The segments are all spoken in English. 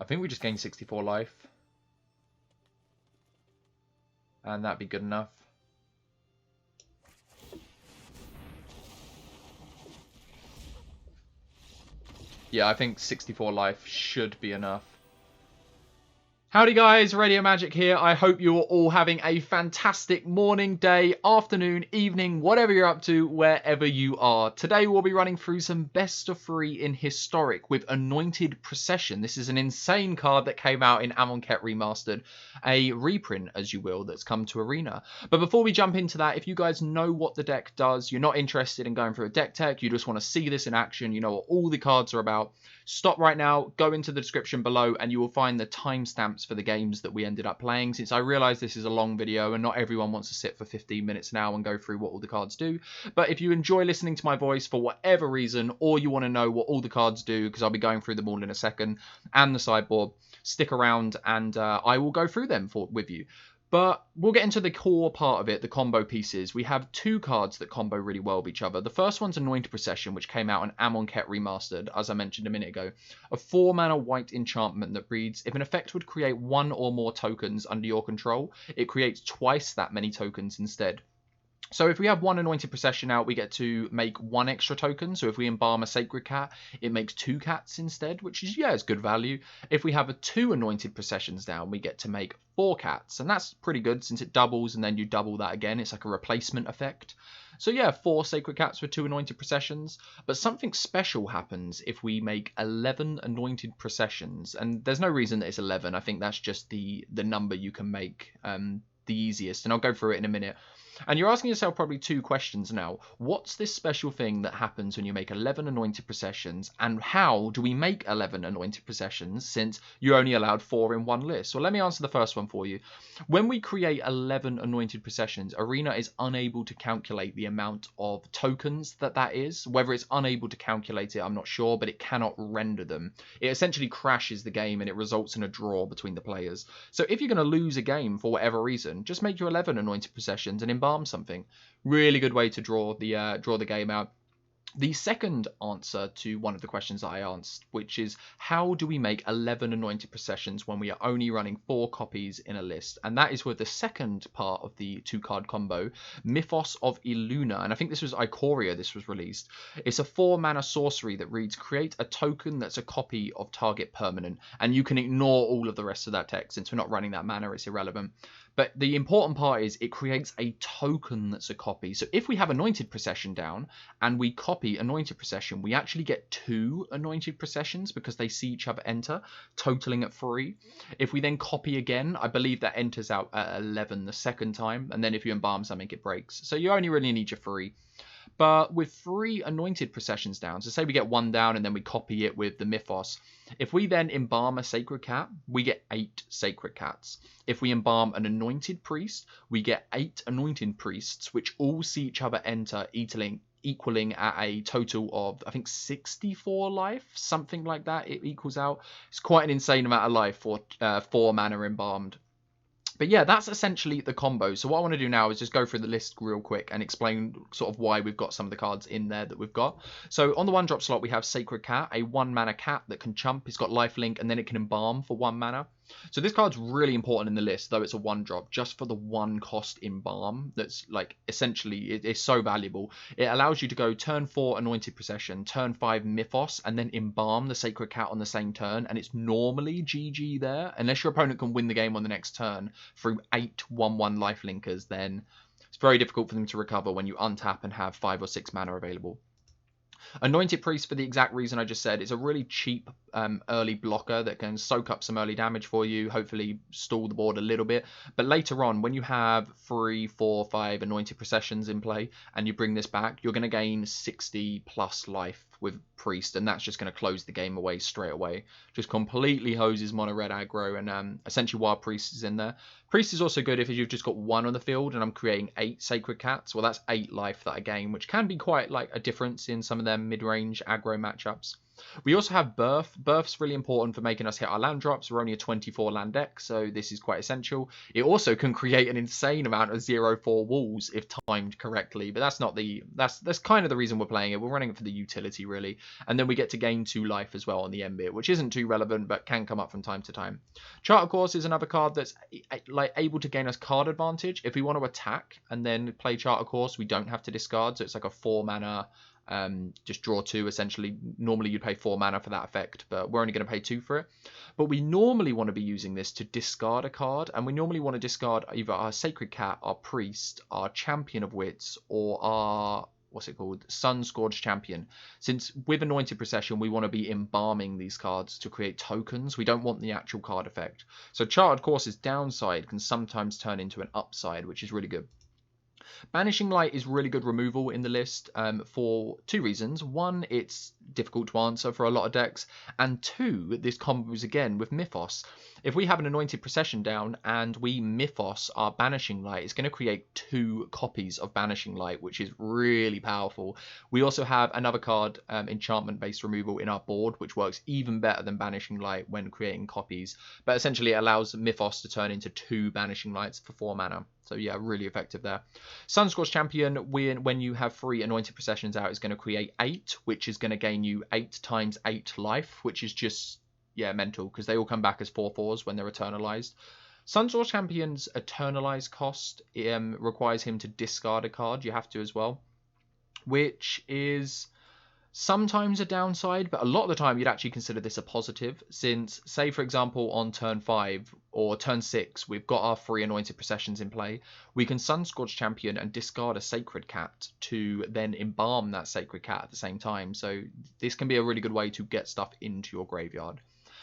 I think we just gain 64 life. And that'd be good enough. Yeah, I think 64 life should be enough. Howdy guys, Radio Magic here. I hope you're all having a fantastic morning, day, afternoon, evening, whatever you're up to, wherever you are. Today we'll be running through some best of 3 in Historic with Anointed Procession. This is an insane card that came out in Amonkhet Remastered, a reprint, as you will, that's come to Arena. But before we jump into that, if you guys know what the deck does, you're not interested in going through a deck tech, you just want to see this in action, you know what all the cards are about, stop right now, go into the description below, and you will find the timestamps for the games that we ended up playing, since I realize this is a long video and not everyone wants to sit for 15 minutes now and go through what all the cards do. But if you enjoy listening to my voice for whatever reason, or you want to know what all the cards do, because I'll be going through them all in a second, and the sideboard, stick around and I will go through them with you. But we'll get into the core part of it, the combo pieces. We have 2 cards that combo really well with each other. The first one's Anointed Procession, which came out in Amonkhet Remastered, as I mentioned a minute ago. A 4-mana white enchantment that reads, if an effect would create 1 or more tokens under your control, it creates twice that many tokens instead. So if we have 1 Anointed Procession out, we get to make 1 extra token. So if we embalm a Sacred Cat, it makes 2 cats instead, which is, yeah, it's good value. If we have a 2 Anointed Processions down, we get to make 4 cats. And that's pretty good since it doubles and then you double that again. It's like a replacement effect. So yeah, 4 Sacred Cats with 2 Anointed Processions. But something special happens if we make 11 Anointed Processions. And there's no reason that it's 11. I think that's just the number you can make the easiest. And I'll go through it in a minute. And you're asking yourself probably 2 questions now. What's this special thing that happens when you make 11 Anointed Processions? And how do we make 11 Anointed Processions since you're only allowed 4 in one list? Well, let me answer the first one for you. When we create 11 Anointed Processions, Arena is unable to calculate the amount of tokens that is. Whether it's unable to calculate it, I'm not sure, but it cannot render them. It essentially crashes the game and it results in a draw between the players. So if you're going to lose a game for whatever reason, just make your 11 Anointed Processions and embark something. Really good way to draw the game out. The second answer to one of the questions that I asked, which is how do we make 11 Anointed Processions when we are only running 4 copies in a list? And that is with the second part of the 2-card combo, Mythos of Illuna. And I think this was Ikoria this was released. It's a 4-mana sorcery that reads, create a token that's a copy of target permanent. And you can ignore all of the rest of that text. Since we're not running that mana, it's irrelevant. But the important part is it creates a token that's a copy. So if we have Anointed Procession down and we copy Anointed Procession, we actually get 2 Anointed Processions because they see each other enter, totaling at 3. If we then copy again, I believe that enters out at 11 the second time. And then if you embalm something, it breaks. So you only really need your 3. But with 3 Anointed Processions down, so say we get 1 down and then we copy it with the Mythos. If we then embalm a Sacred Cat, we get 8 Sacred Cats. If we embalm an Anointed Priest, we get 8 Anointed Priests, which all see each other enter, equaling at a total of, I think, 64 life, something like that. It equals out. It's quite an insane amount of life for 4 mana embalmed. But yeah, that's essentially the combo. So what I want to do now is just go through the list real quick and explain sort of why we've got some of the cards in there that we've got. So on the 1-drop slot, we have Sacred Cat, a 1-mana cat that can chump. It's got lifelink and then it can embalm for 1 mana. So this card's really important in the list, though it's a 1-drop, just for the 1 cost embalm. That's like essentially it's so valuable. It allows you to go turn 4 Anointed Procession, turn 5 Mythos, and then embalm the Sacred Cat on the same turn. And it's normally GG there, unless your opponent can win the game on the next turn through 8 1/1 lifelinkers. Then it's very difficult for them to recover when you untap and have 5 or 6 mana available. Anointed Priest, for the exact reason I just said, is a really cheap early blocker that can soak up some early damage for you, hopefully stall the board a little bit. But later on, when you have 3, 4, 5 Anointed Processions in play and you bring this back, you're going to gain 60 plus life with Priest, and that's just going to close the game away straight away. Just completely hoses mono red aggro, and essentially while Priest is in there. Priest is also good if you've just got 1 on the field and I'm creating 8 Sacred Cats. Well, that's 8 life that I gain, which can be quite like a difference in some of their mid-range aggro matchups. We also have Birth. Birth's really important for making us hit our land drops. We're only a 24 land deck, so this is quite essential. It also can create an insane amount of 0/4 walls if timed correctly, but that's kind of the reason we're playing it. We're running it for the utility, really. And then we get to gain 2 life as well on the end bit, which isn't too relevant, but can come up from time to time. Charter Course is another card that's like able to gain us card advantage. If we want to attack and then play Charter Course, we don't have to discard, so it's like a 4 mana just draw 2 essentially. Normally you'd pay 4 mana for that effect, but we're only going to pay 2 for it. But we normally want to be using this to discard a card, and we normally want to discard either our Sacred Cat, our Priest, our Champion of Wits, or our Sunscourge Champion. Since with Anointed Procession we want to be embalming these cards to create tokens, we don't want the actual card effect. So Chartered Course's downside can sometimes turn into an upside, which is really good. Banishing Light is really good removal in the list for 2 reasons. 1, it's difficult to answer for a lot of decks, and 2, this combos again with Mythos. If we have an Anointed Procession down and we Mythos our Banishing Light, it's going to create 2 copies of Banishing Light, which is really powerful. We also have another card, enchantment-based removal in our board, which works even better than Banishing Light when creating copies. But essentially it allows Mythos to turn into 2 Banishing Lights for 4 mana. So yeah, really effective there. Sunscourge Champion, when you have 3 Anointed Processions out, is going to create 8, which is going to gain you 8 times 8 life, which is just, yeah, mental, because they all come back as 4/4s when they're eternalized. Sunscourge Champion's eternalized cost requires him to discard a card. You have to as well, which is sometimes a downside, but a lot of the time you'd actually consider this a positive, since, say for example on turn 5 or turn 6 we've got our 3 Anointed Processions in play, we can Sunscourge Champion and discard a Sacred Cat to then embalm that Sacred Cat at the same time. So this can be a really good way to get stuff into your graveyard.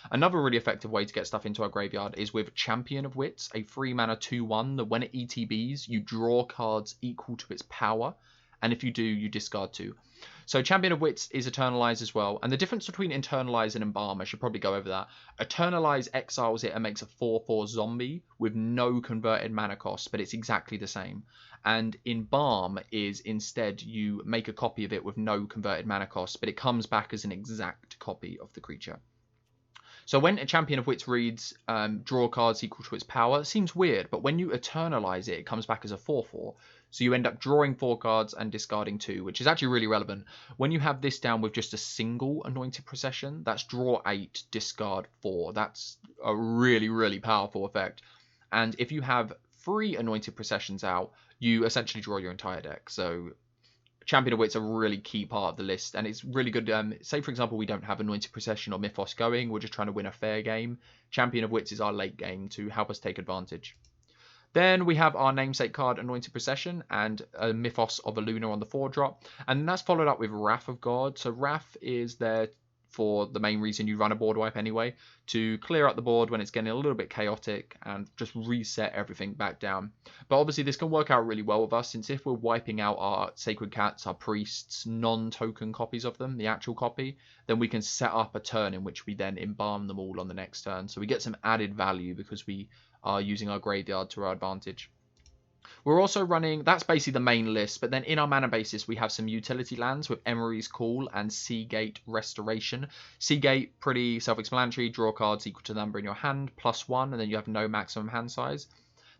Another really effective way to get stuff into our graveyard is with Champion of Wits, a 3 mana 2/1 that when it ETBs you draw cards equal to its power, and if you do, you discard 2. So Champion of Wits is Eternalize as well, and the difference between Internalize and Embalm, I should probably go over that. Eternalize exiles it and makes a 4/4 zombie with no converted mana cost, but it's exactly the same. And Embalm is instead you make a copy of it with no converted mana cost, but it comes back as an exact copy of the creature. So when a Champion of Wits reads draw cards equal to its power, it seems weird, but when you Eternalize it, it comes back as a 4/4. So you end up drawing 4 cards and discarding 2, which is actually really relevant. When you have this down with just a single Anointed Procession, that's draw 8, discard 4. That's a really, really powerful effect. And if you have 3 Anointed Processions out, you essentially draw your entire deck. So Champion of Wits are a really key part of the list, and it's really good. Say, for example, we don't have Anointed Procession or Mythos going, we're just trying to win a fair game. Champion of Wits is our late game to help us take advantage. Then we have our namesake card, Anointed Procession, and a Mythos of Illuna on the 4-drop, and that's followed up with Wrath of God. So Wrath is there for the main reason you run a board wipe anyway, to clear up the board when it's getting a little bit chaotic and just reset everything back down. But obviously this can work out really well with us, since if we're wiping out our Sacred Cats, our Priests, non-token copies of them, the actual copy, then we can set up a turn in which we then embalm them all on the next turn. So we get some added value because we are using our graveyard to our advantage. We're also running, that's basically the main list, but then in our mana basis we have some utility lands with Emeria's Call and Seagate Restoration. Seagate, pretty self-explanatory, draw cards equal to the number in your hand, +1, and then you have no maximum hand size.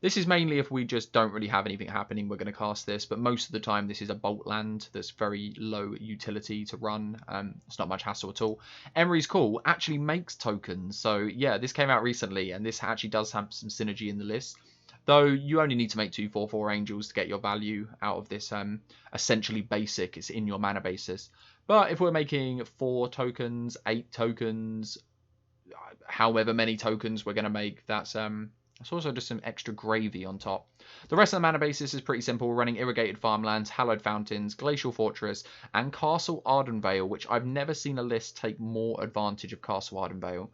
This is mainly if we just don't really have anything happening, we're going to cast this, but most of the time this is a bolt land that's very low utility to run. It's not much hassle at all. Emeria's Call actually makes tokens, so yeah, this came out recently, and this actually does have some synergy in the list. Though you only need to make 2 4/4 angels to get your value out of this essentially basic. It's in your mana basis. But if we're making 4 tokens, 8 tokens, however many tokens we're going to make, that's also just some extra gravy on top. The rest of the mana basis is pretty simple. We're running Irrigated Farmlands, Hallowed Fountains, Glacial Fortress, and Castle Ardenvale, which I've never seen a list take more advantage of Castle Ardenvale.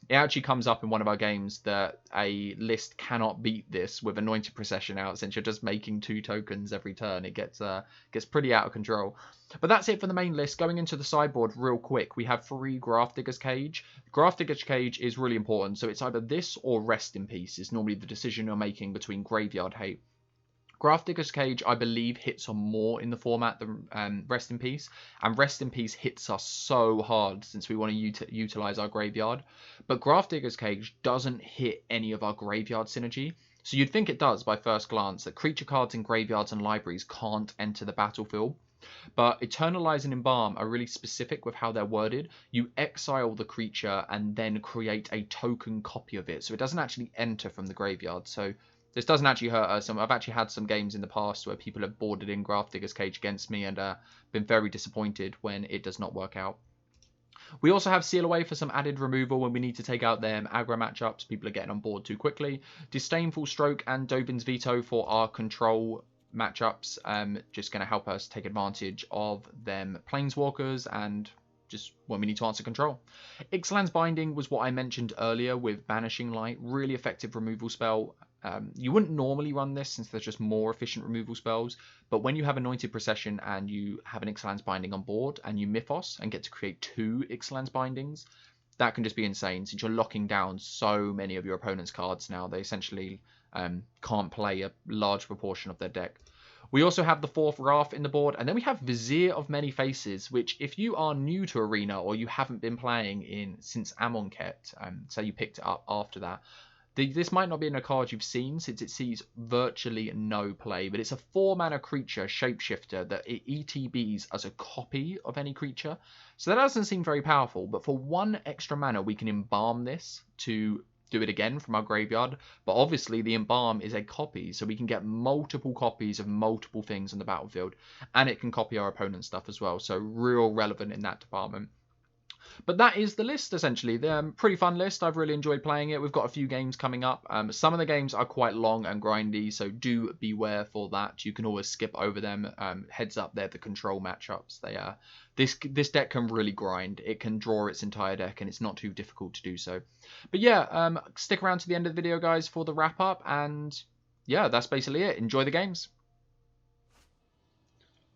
It actually comes up in one of our games that a list cannot beat this with Anointed Procession out, since you're just making 2 tokens every turn. It gets pretty out of control. But that's it for the main list. Going into the sideboard real quick, we have 3 Grafdigger's Cage. Grafdigger's Cage is really important, so it's either this or Rest in Peace is normally the decision you're making between Graveyard Hate. Grafdigger's Cage, I believe, hits on more in the format than Rest in Peace. And Rest in Peace hits us so hard since we want to utilize our graveyard. But Grafdigger's Cage doesn't hit any of our graveyard synergy. So you'd think it does by first glance, that creature cards in graveyards and libraries can't enter the battlefield. But Eternalize and Embalm are really specific with how they're worded. You exile the creature and then create a token copy of it. So it doesn't actually enter from the graveyard. So this doesn't actually hurt us. I've actually had some games in the past where people have boarded in Grafdigger's Cage against me and been very disappointed when it does not work out. We also have Seal Away for some added removal when we need to take out them aggro matchups. People are getting on board too quickly. Disdainful Stroke and Dovin's Veto for our control matchups. Just going to help us take advantage of them Planeswalkers and just when we need to answer control. Ixalan's Binding was what I mentioned earlier with Banishing Light. Really effective removal spell. You wouldn't normally run this since there's just more efficient removal spells, but when you have Anointed Procession and you have an Ixalan's Binding on board and you Mythos and get to create 2 Ixalan's Bindings, that can just be insane since you're locking down so many of your opponent's cards now. They essentially can't play a large proportion of their deck. We also have the 4th Wrath in the board, and then we have Vizier of Many Faces, which if you are new to Arena or you haven't been playing since Amonkhet, say you picked it up after that, this might not be in a card you've seen since it sees virtually no play, but it's a 4-mana creature shapeshifter that it ETBs as a copy of any creature. So that doesn't seem very powerful, but for 1 extra mana we can embalm this to do it again from our graveyard. But obviously the embalm is a copy, so we can get multiple copies of multiple things on the battlefield, and it can copy our opponent's stuff as well, so real relevant in that department. But that is the list, essentially. They're pretty fun list. I've really enjoyed playing it. We've got a few games coming up. Some of the games are quite long and grindy, so do beware for that. You can always skip over them. Heads up, they're the control matchups. This deck can really grind. It can draw its entire deck, and it's not too difficult to do so. But yeah, stick around to the end of the video, guys, for the wrap-up. And yeah, that's basically it. Enjoy the games.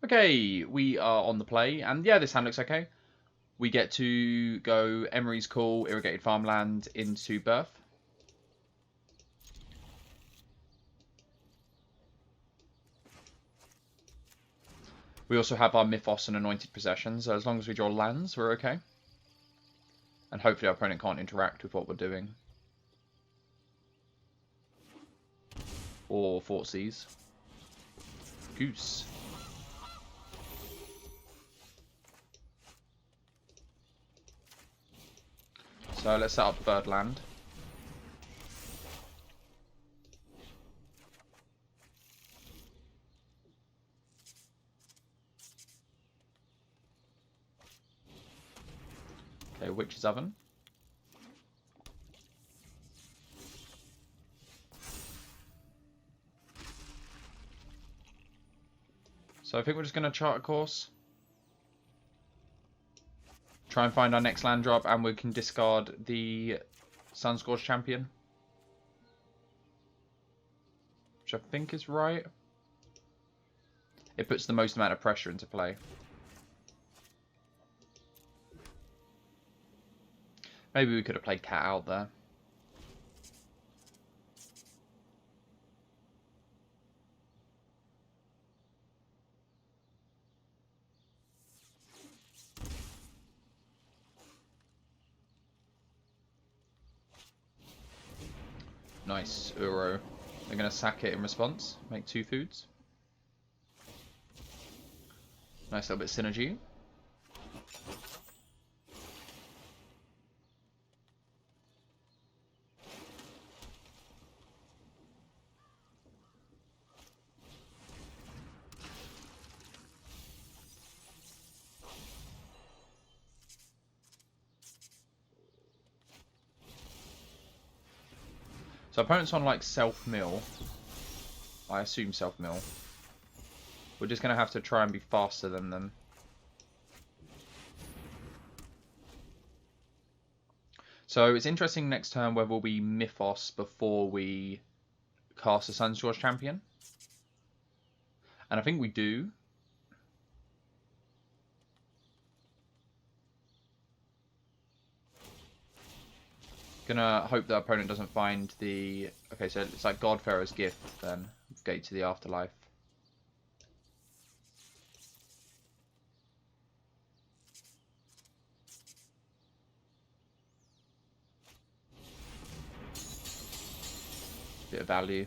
Okay, we are on the play, and yeah, this hand looks okay. We get to go Emeria's Call, Irrigated Farmland into Birth. We also have our Mythos and Anointed Procession, so as long as we draw lands, we're okay. And hopefully our opponent can't interact with what we're doing. Or Four.Vs. Goose. So let's set up third land. Okay, Witch's Oven. So I think we're just going to chart a course. Try and find our next land drop, and we can discard the Sunscourge Champion. Which I think is right. It puts the most amount of pressure into play. Maybe we could have played Cat out there. Nice, Uro. They're going to sack it in response. Make 2 foods. Nice little bit of synergy. So opponents on like self-mill. I assume self-mill. We're just going to have to try and be faster than them. So it's interesting next turn whether we Mythos before we cast a Sunscourge Champion. And I think we do. Gonna hope that opponent doesn't find the... Okay, so it's like God Pharaoh's Gift then. Gate to the Afterlife. Bit of value.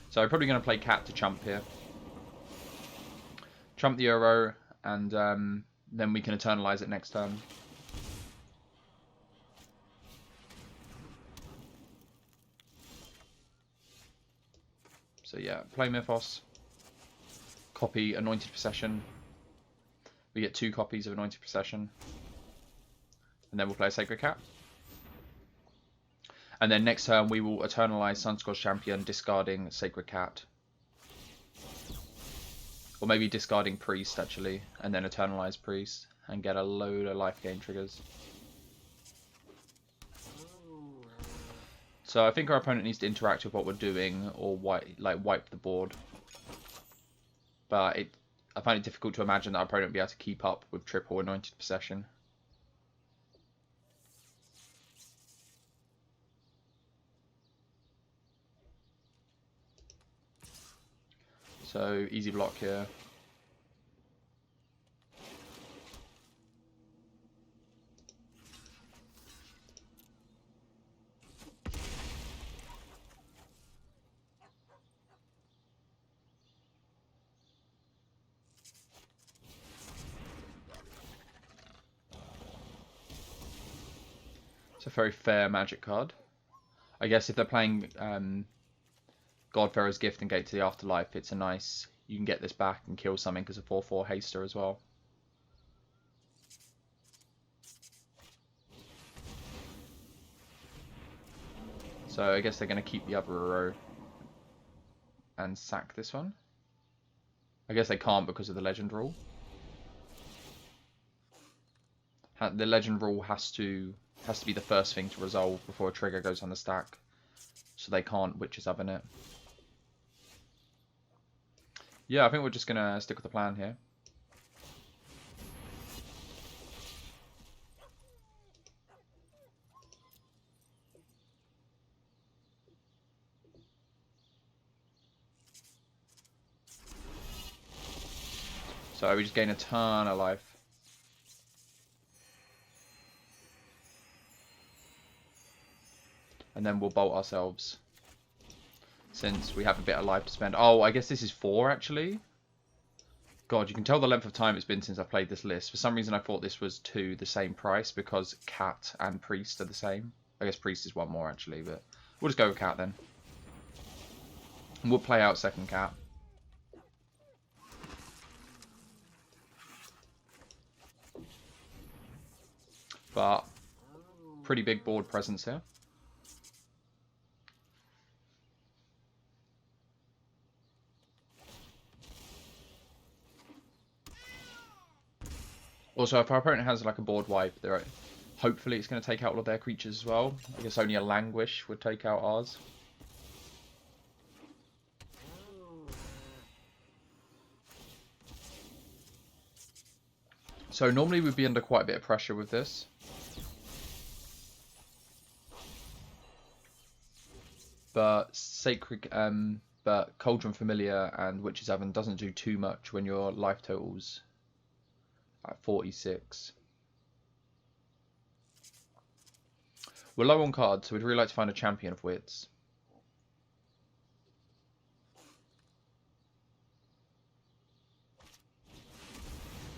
So I'm probably going to play Cat to chump here. Chump the Euro, and then we can Eternalize it next turn. So yeah, play Mythos. Copy Anointed Procession. We get 2 copies of Anointed Procession. And then we'll play a Sacred Cat. And then next turn we will Eternalize Sunscourge Champion, discarding Sacred Cat. Or maybe discarding Priest, actually. And then Eternalize Priest. And get a load of life gain triggers. So I think our opponent needs to interact with what we're doing, or wipe the board. But I find it difficult to imagine that our opponent would be able to keep up with triple Anointed Procession. So easy block here. It's a very fair Magic card. I guess if they're playing Pharaohs Gift and Gate to the Afterlife, it's a nice... You can get this back and kill something because of 4/4 haster as well. So I guess they're going to keep the other row and sack this one. I guess they can't because of the legend rule. The legend rule has to be the first thing to resolve before a trigger goes on the stack. So they can't Witch's Oven it. Yeah, I think we're just going to stick with the plan here. So we just gain a ton of life. And then we'll bolt ourselves. Since we have a bit of life to spend. Oh, I guess this is 4 actually. God, you can tell the length of time it's been since I played this list. For some reason I thought this was 2 the same price because Cat and Priest are the same. I guess Priest is 1 more actually, but we'll just go with Cat then. And we'll play out second Cat. But pretty big board presence here. Also, if our opponent has like a board wipe, hopefully it's going to take out all of their creatures as well. I guess only a Languish would take out ours. So normally we'd be under quite a bit of pressure with this. But but Cauldron Familiar and Witch's Oven doesn't do too much when your life total's at 46. We're low on cards, so we'd really like to find a Champion of Wits.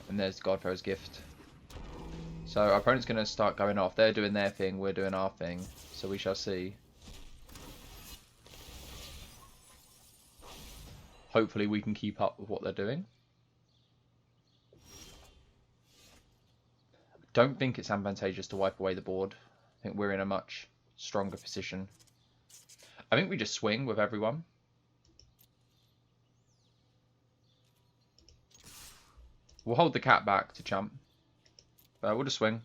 And there's Pharaohs Gift. So our opponent's going to start going off. They're doing their thing, we're doing our thing. So we shall see. Hopefully we can keep up with what they're doing. Don't think it's advantageous to wipe away the board. I think we're in a much stronger position. I think we just swing with everyone. We'll hold the Cat back to chump. We'll just swing.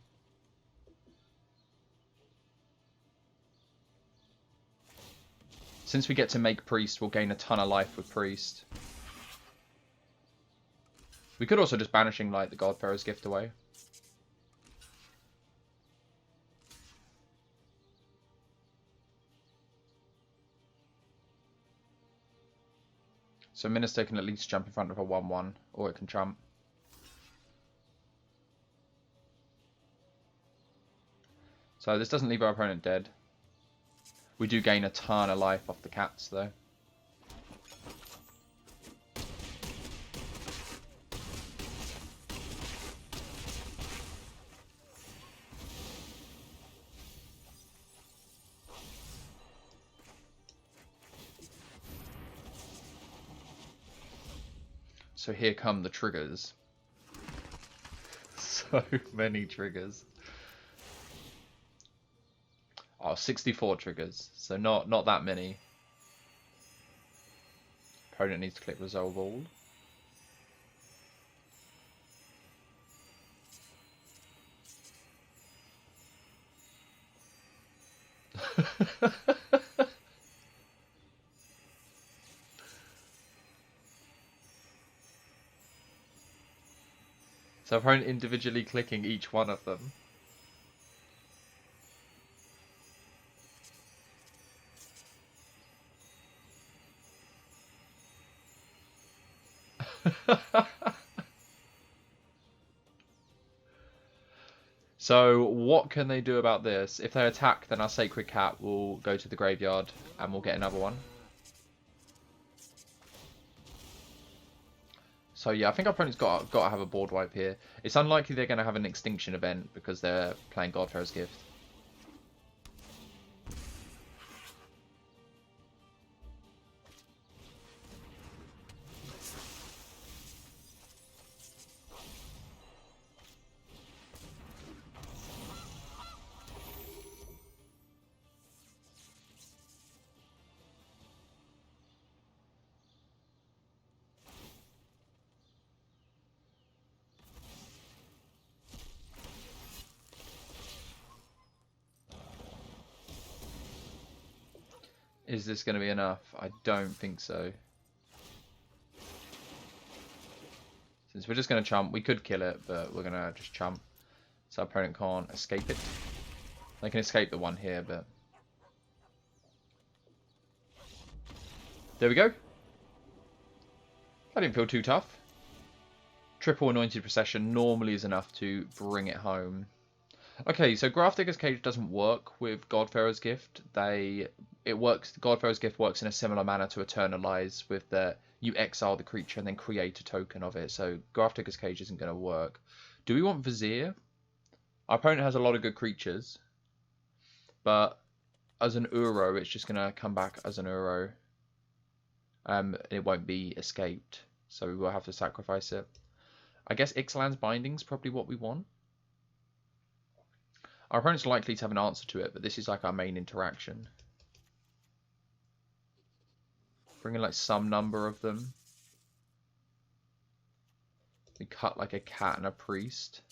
Since we get to make Priest, we'll gain a ton of life with Priest. We could also just Banishing Light the Pharaohs Gift away. So Minister can at least jump in front of a 1/1, or it can trump. So this doesn't leave our opponent dead. We do gain a ton of life off the cats, though. So here come the triggers. So many triggers. Oh, 64 triggers. So not that many. Opponent needs to click Resolve All. So opponent individually clicking each one of them. So what can they do about this? If they attack, then our Sacred Cat will go to the graveyard and we'll get another one. So yeah, I think our opponent's got to have a board wipe here. It's unlikely they're going to have an extinction event because they're playing Godfarer's Gift. Is this going to be enough? I don't think so. Since we're just going to chump, we could kill it, but we're going to just chump. So our opponent can't escape it. They can escape the one here, but... There we go. That didn't feel too tough. Triple Anointed Procession normally is enough to bring it home. Okay, so Grafdigger's Cage doesn't work with Godfarer's Gift. It works. Godfarer's Gift works in a similar manner to Eternalize, with the you exile the creature and then create a token of it. So Grafdigger's Cage isn't going to work. Do we want Vizier? Our opponent has a lot of good creatures, but as an Uro, it's just going to come back as an Uro. It won't be escaped, so we will have to sacrifice it. I guess Ixalan's Binding's probably what we want. Our opponent's likely to have an answer to it, but this is like our main interaction. Bring in like some number of them. We cut like a cat and a priest.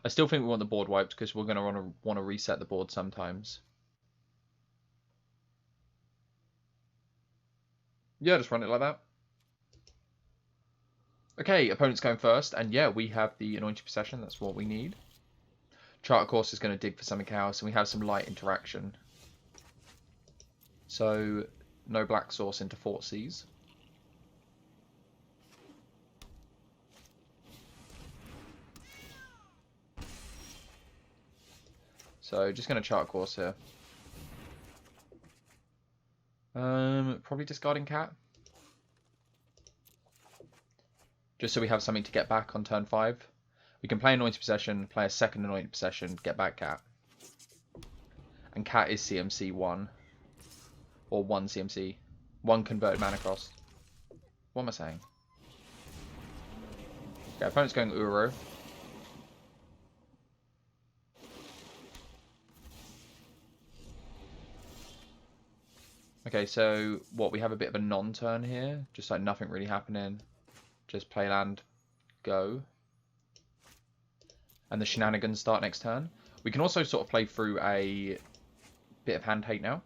I still think we want the board wiped because we're going to want to reset the board sometimes. Yeah, just run it like that. Okay, opponent's going first, and yeah, we have the Anointed Procession, that's what we need. Charter Course is going to dig for something else, and we have some light interaction. So, no black source into Four.Vs. So, just going to Charter Course here. Probably discarding Cat. Just so we have something to get back on turn 5. We can play Anointed Possession, play a second Anointed Possession, get back Cat. And Cat is CMC 1. Or 1 CMC. 1 converted mana cost. What am I saying? Okay, opponent's going Uro. Okay, so what, we have a bit of a non-turn here? Just like nothing really happening. Just play land, go. And the shenanigans start next turn. We can also sort of play through a bit of hand hate now.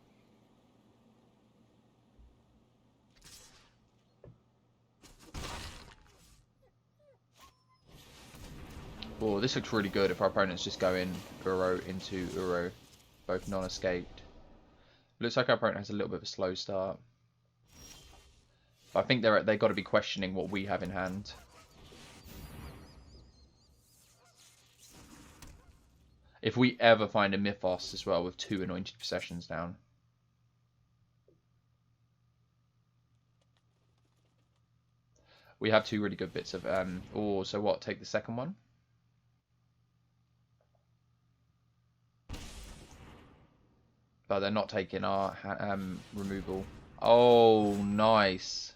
Oh, this looks really good if our opponents just go in Uro into Uro, both non-escaped. Looks like our opponent has a little bit of a slow start. But I think they've got to be questioning what we have in hand. If we ever find a Mythos as well with 2 Anointed Processions down. We have 2 really good bits of... oh, so what? Take the second one? But they're not taking our removal. Oh, nice.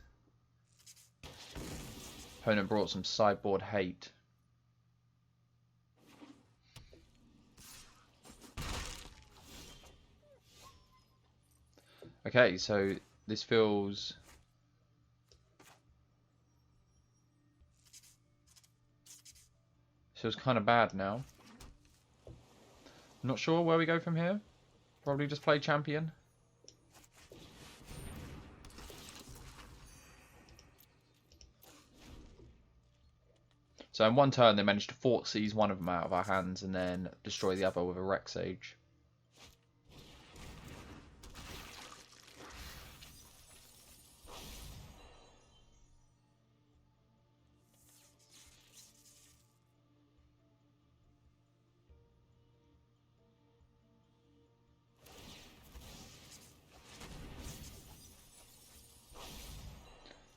Opponent brought some sideboard hate. Okay, so this feels kind of bad now. Not sure where we go from here. Probably just play champion. So in one turn they managed to seize one of them out of our hands and then destroy the other with a Rec Sage.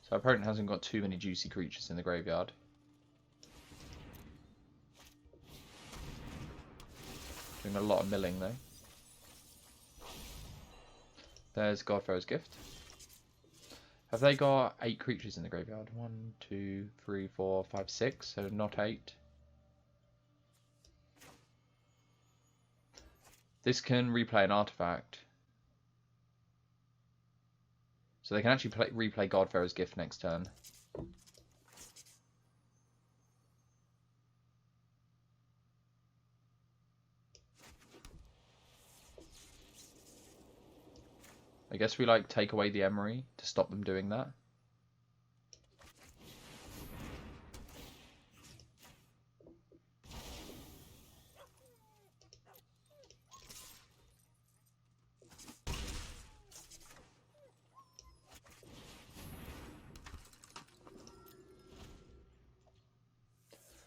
So our opponent hasn't got too many juicy creatures in the graveyard. Doing a lot of milling though. There's Pharaohs Gift. Have they got 8 creatures in the graveyard? 1, 2, 3, 4, 5, 6. So not 8. This can replay an artifact. So they can actually replay Pharaohs Gift next turn. I guess we like take away the Emeria to stop them doing that.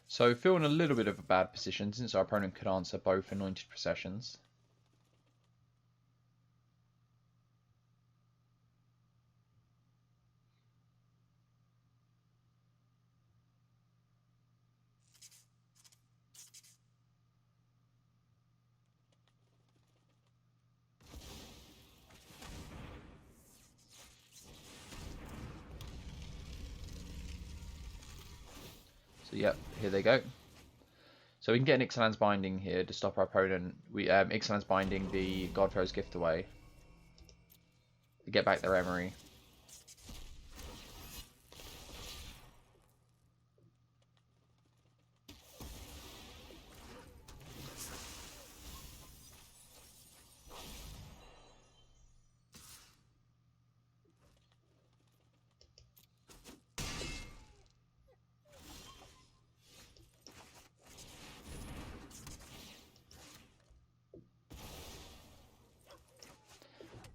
So feel in a little bit of a bad position since our opponent could answer both Anointed Processions. So yep, here they go. So we can get an Ixalan's Binding here to stop our opponent. Ixalan's Binding the Pharaohs Gift away. To get back their Emeria.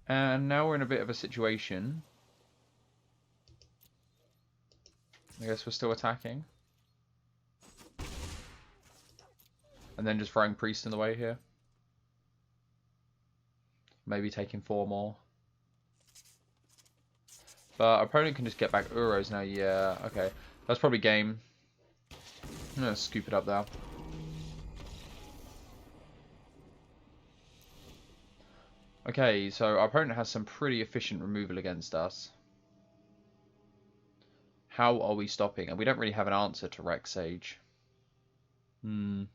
And now we're in a bit of a situation. I guess we're still attacking. And then just throwing Priest in the way here. Maybe taking 4 more. But our opponent can just get back Uros now. Yeah, okay. That's probably game. I'm going to scoop it up there. Okay, so our opponent has some pretty efficient removal against us. How are we stopping? And we don't really have an answer to Rec Sage. So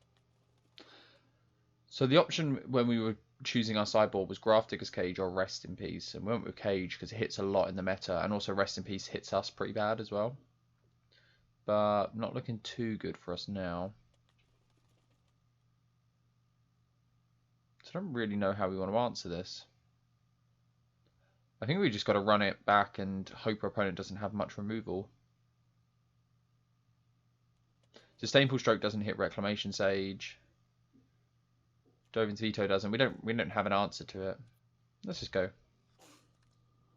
the option when we were choosing our sideboard was Grafdigger's Cage or Rest in Peace. And we went with Cage because it hits a lot in the meta. And also Rest in Peace hits us pretty bad as well. But not looking too good for us now. So I don't really know how we want to answer this. I think we just got to run it back and hope our opponent doesn't have much removal. Disdainful Stroke doesn't hit Reclamation Sage. Dovin's Veto doesn't. We don't have an answer to it. Let's just go.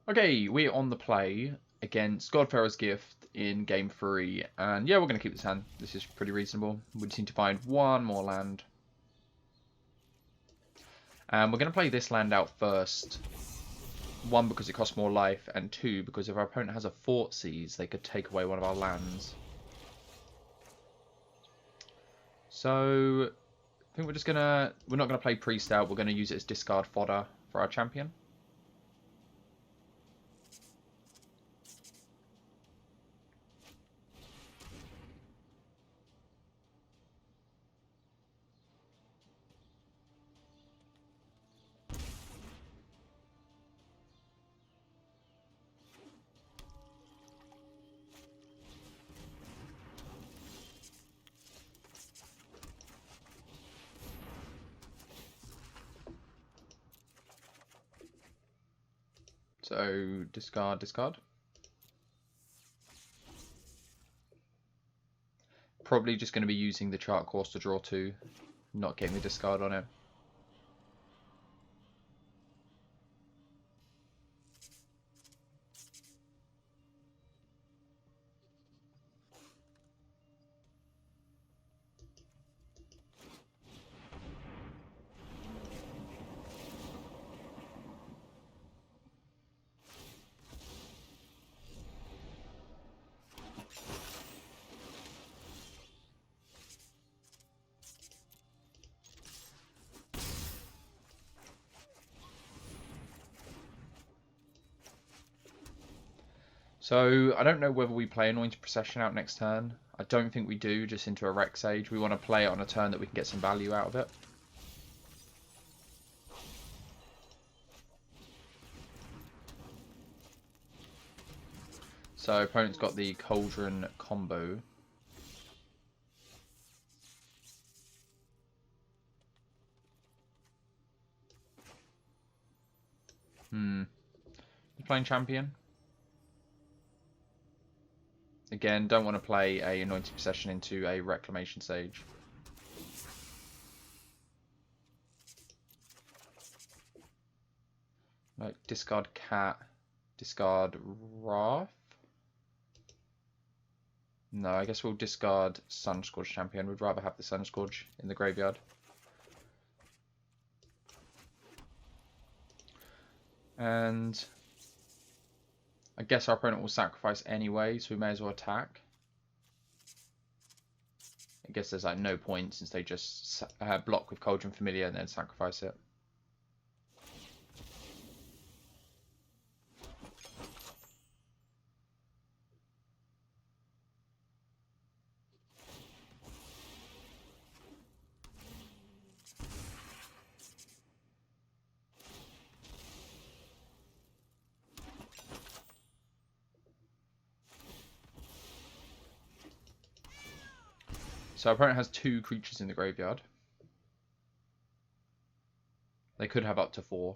Okay, we're on the play. against God Pharaoh's Gift in game 3. And yeah, we're going to keep this hand. This is pretty reasonable. We just need to find one more land. And we're going to play this land out first. 1, because it costs more life, and 2, because if our opponent has a Four.Vs, they could take away one of our lands. So I think we're not gonna play Priest out, we're gonna use it as discard fodder for our champion. So discard, discard. Probably just going to be using the chart course to draw 2, not getting the discard on it. So I don't know whether we play Anointed Procession out next turn. I don't think we do, just into a Rec Sage. We want to play it on a turn that we can get some value out of it. So opponent's got the Cauldron combo. You're playing Champion. Again, don't want to play a Anointed Procession into a Reclamation Sage. Like discard Cat, discard Wrath. No, I guess we'll discard Sunscourge Champion. We'd rather have the Sunscourge in the graveyard. And I guess our opponent will sacrifice anyway, so we may as well attack. I guess there's like no point since they just block with Cauldron Familiar and then sacrifice it. So our opponent has 2 creatures in the graveyard. They could have up to 4.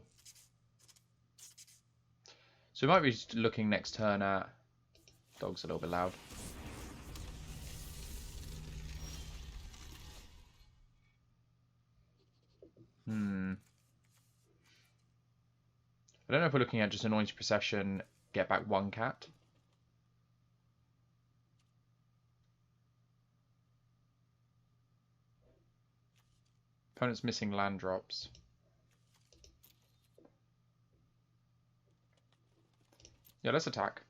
So we might be just looking next turn at... Dog's a little bit loud. I don't know if we're looking at just Anointed Procession, get back 1 cat. Opponent's missing land drops. Yeah, let's attack.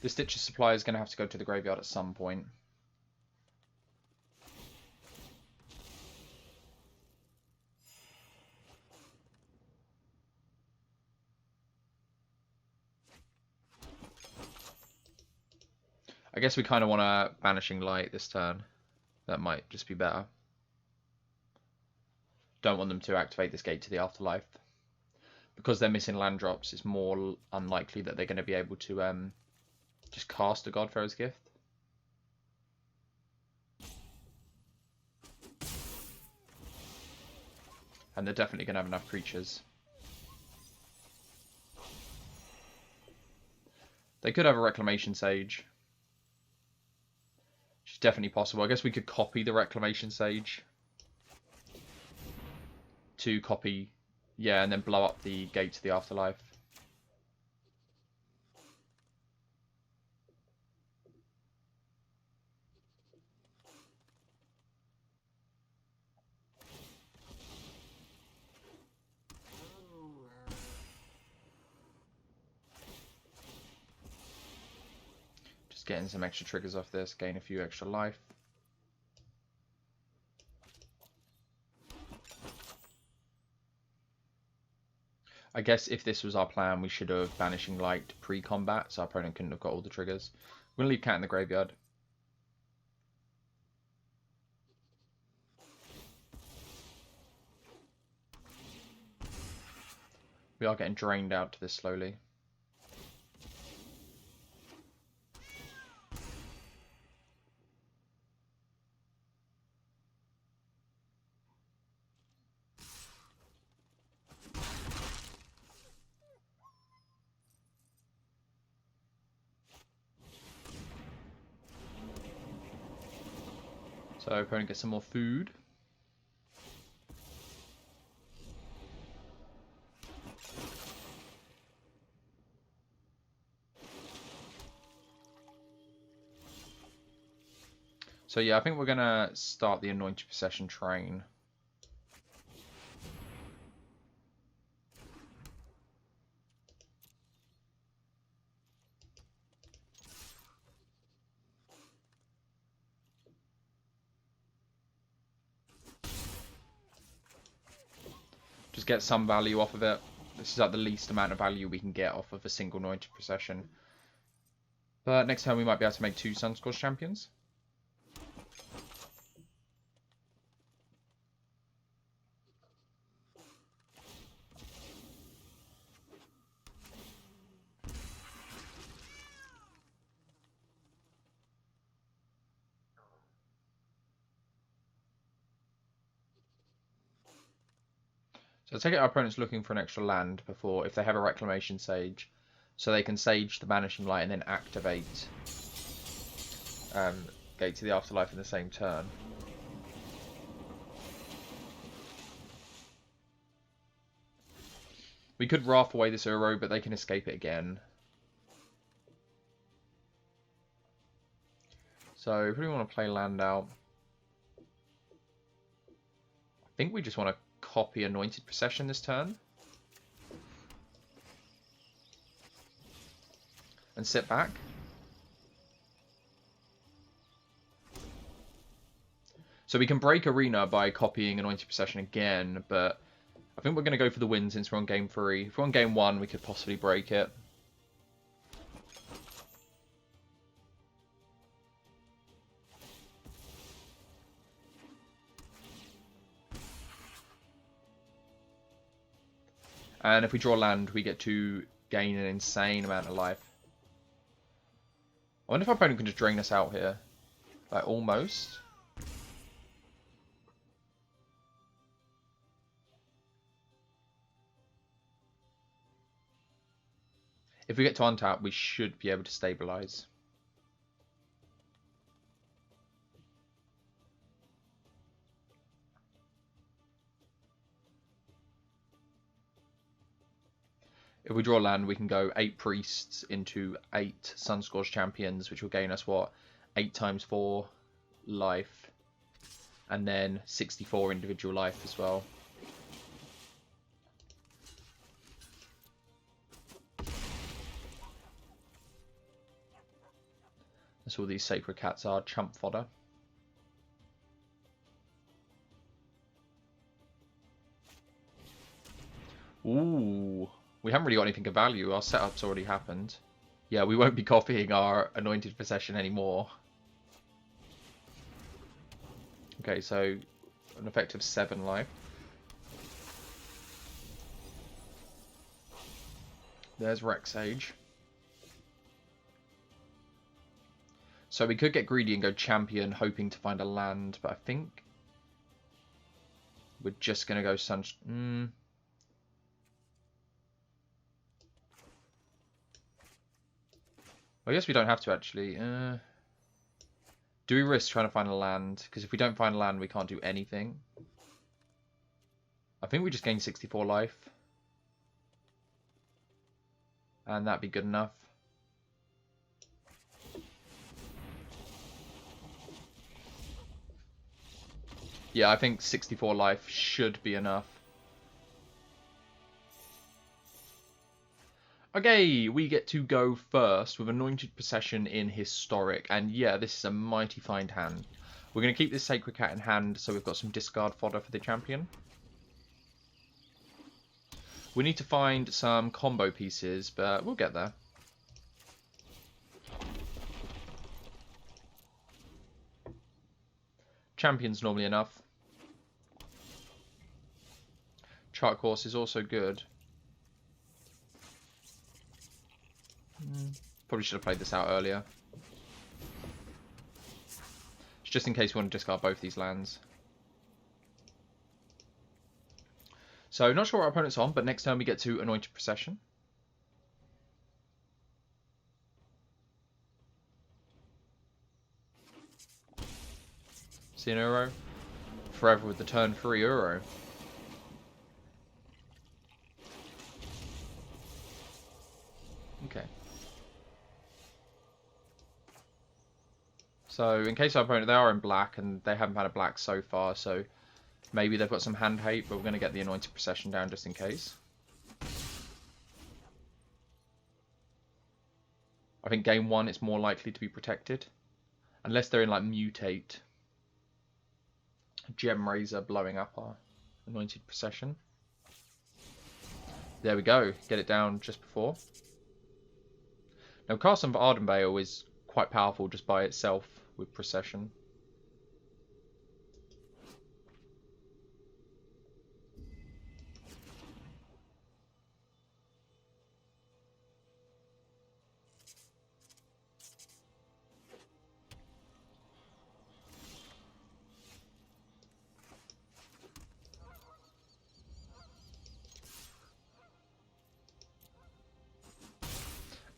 The Stitcher's Supply is going to have to go to the graveyard at some point. I guess we kind of want to Banishing Light this turn. That might just be better. Don't want them to activate this gate to the afterlife. Because they're missing land drops, it's more unlikely that they're going to be able to just cast a God Pharaoh's Gift. And they're definitely going to have enough creatures. They could have a Reclamation Sage. Which is definitely possible. I guess we could copy the Reclamation Sage. to copy, yeah, and then blow up the gate to the afterlife. Just getting some extra triggers off this, gain a few extra life. I guess if this was our plan, we should have Banishing Light pre-combat, so our opponent couldn't have got all the triggers. We're going to leave Cat in the graveyard. We are getting drained out to this slowly. So opponent gets some more food. So yeah, I think we're going to start the Anointed Procession train. Just get some value off of it. This is like the least amount of value we can get off of a single Anointed Procession. But next time we might be able to make 2 Sunscourge Champions. So I take it our opponent's looking for an extra land before, if they have a Reclamation Sage, so they can Sage the Banishing Light and then activate Gate to the Afterlife in the same turn. We could Wrath away this Uro, but they can escape it again. So if we want to play land out, I think we just want to copy Anointed Procession this turn. And sit back. So we can break Arena by copying Anointed Procession again, but I think we're going to go for the win since we're on game 3. If we're on game 1, we could possibly break it. And if we draw land, we get to gain an insane amount of life. I wonder if our opponent can just drain us out here. Like, almost. If we get to untap, we should be able to stabilize. If we draw land, we can go 8 priests into 8 Sunscourge Champions, which will gain us, what, 8 times 4 life. And then 64 individual life as well. That's all these Sacred Cats are, chump fodder. Ooh. We haven't really got anything of value. Our setup's already happened. Yeah, we won't be copying our Anointed Procession anymore. Okay, so an effective 7 life. There's Rex Sage. So we could get greedy and go Champion, hoping to find a land, but I think we're just going to go I guess we don't have to actually. Do we risk trying to find a land? Because if we don't find a land, we can't do anything. I think we just gain 64 life. And that'd be good enough. Yeah, I think 64 life should be enough. Okay, we get to go first with Anointed Procession in Historic. And yeah, this is a mighty fine hand. We're going to keep this Sacred Cat in hand, so we've got some discard fodder for the champion. We need to find some combo pieces, but we'll get there. Champion's normally enough. Chart course is also good. Probably should have played this out earlier. It's just in case we want to discard both these lands. So, not sure what our opponent's on, but next turn we get to Anointed Procession. See an Uro? Forever with the turn 3 Uro. Okay. So, in case our opponent, they are in black, and they haven't had a black so far, so maybe they've got some hand hate, but we're going to get the Anointed Procession down just in case. I think game 1 it's more likely to be protected. Unless they're in like Mutate. Gem Razor blowing up our Anointed Procession. There we go. Get it down just before. Now Castle Ardenvale is quite powerful just by itself with Procession.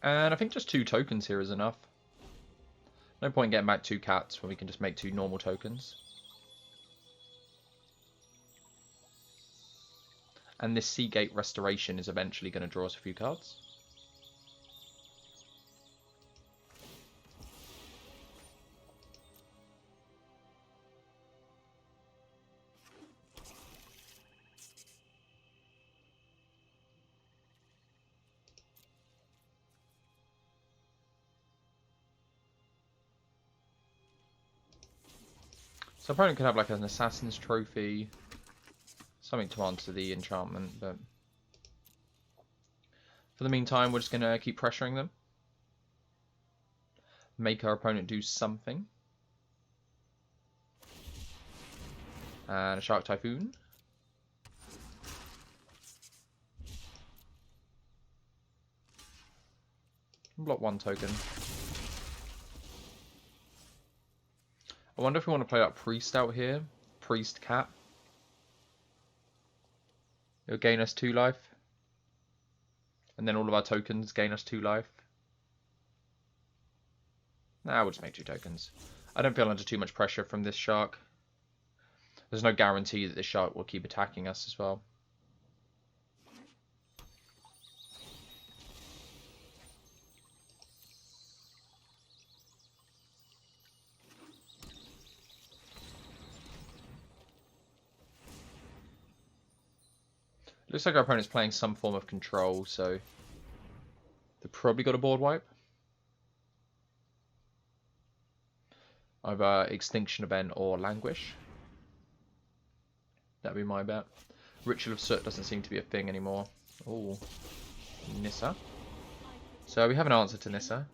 And I think just 2 tokens here is enough. No point getting back 2 cats when we can just make 2 normal tokens. And this Seagate Restoration is eventually going to draw us a few cards. So opponent could have like an Assassin's Trophy, something to answer the enchantment, but for the meantime we're just going to keep pressuring them. Make our opponent do something. And a Shark Typhoon. Block 1 token. I wonder if we want to play like Priest out here. Priest Cat. It'll gain us 2 life. And then all of our tokens gain us 2 life. Nah, we'll just make 2 tokens. I don't feel under too much pressure from this shark. There's no guarantee that this shark will keep attacking us as well. Looks like our opponent's playing some form of control, so they've probably got a board wipe. Either Extinction Event or Languish. That'd be my bet. Ritual of Soot doesn't seem to be a thing anymore. Oh, Nissa. So we have an answer to Nissa.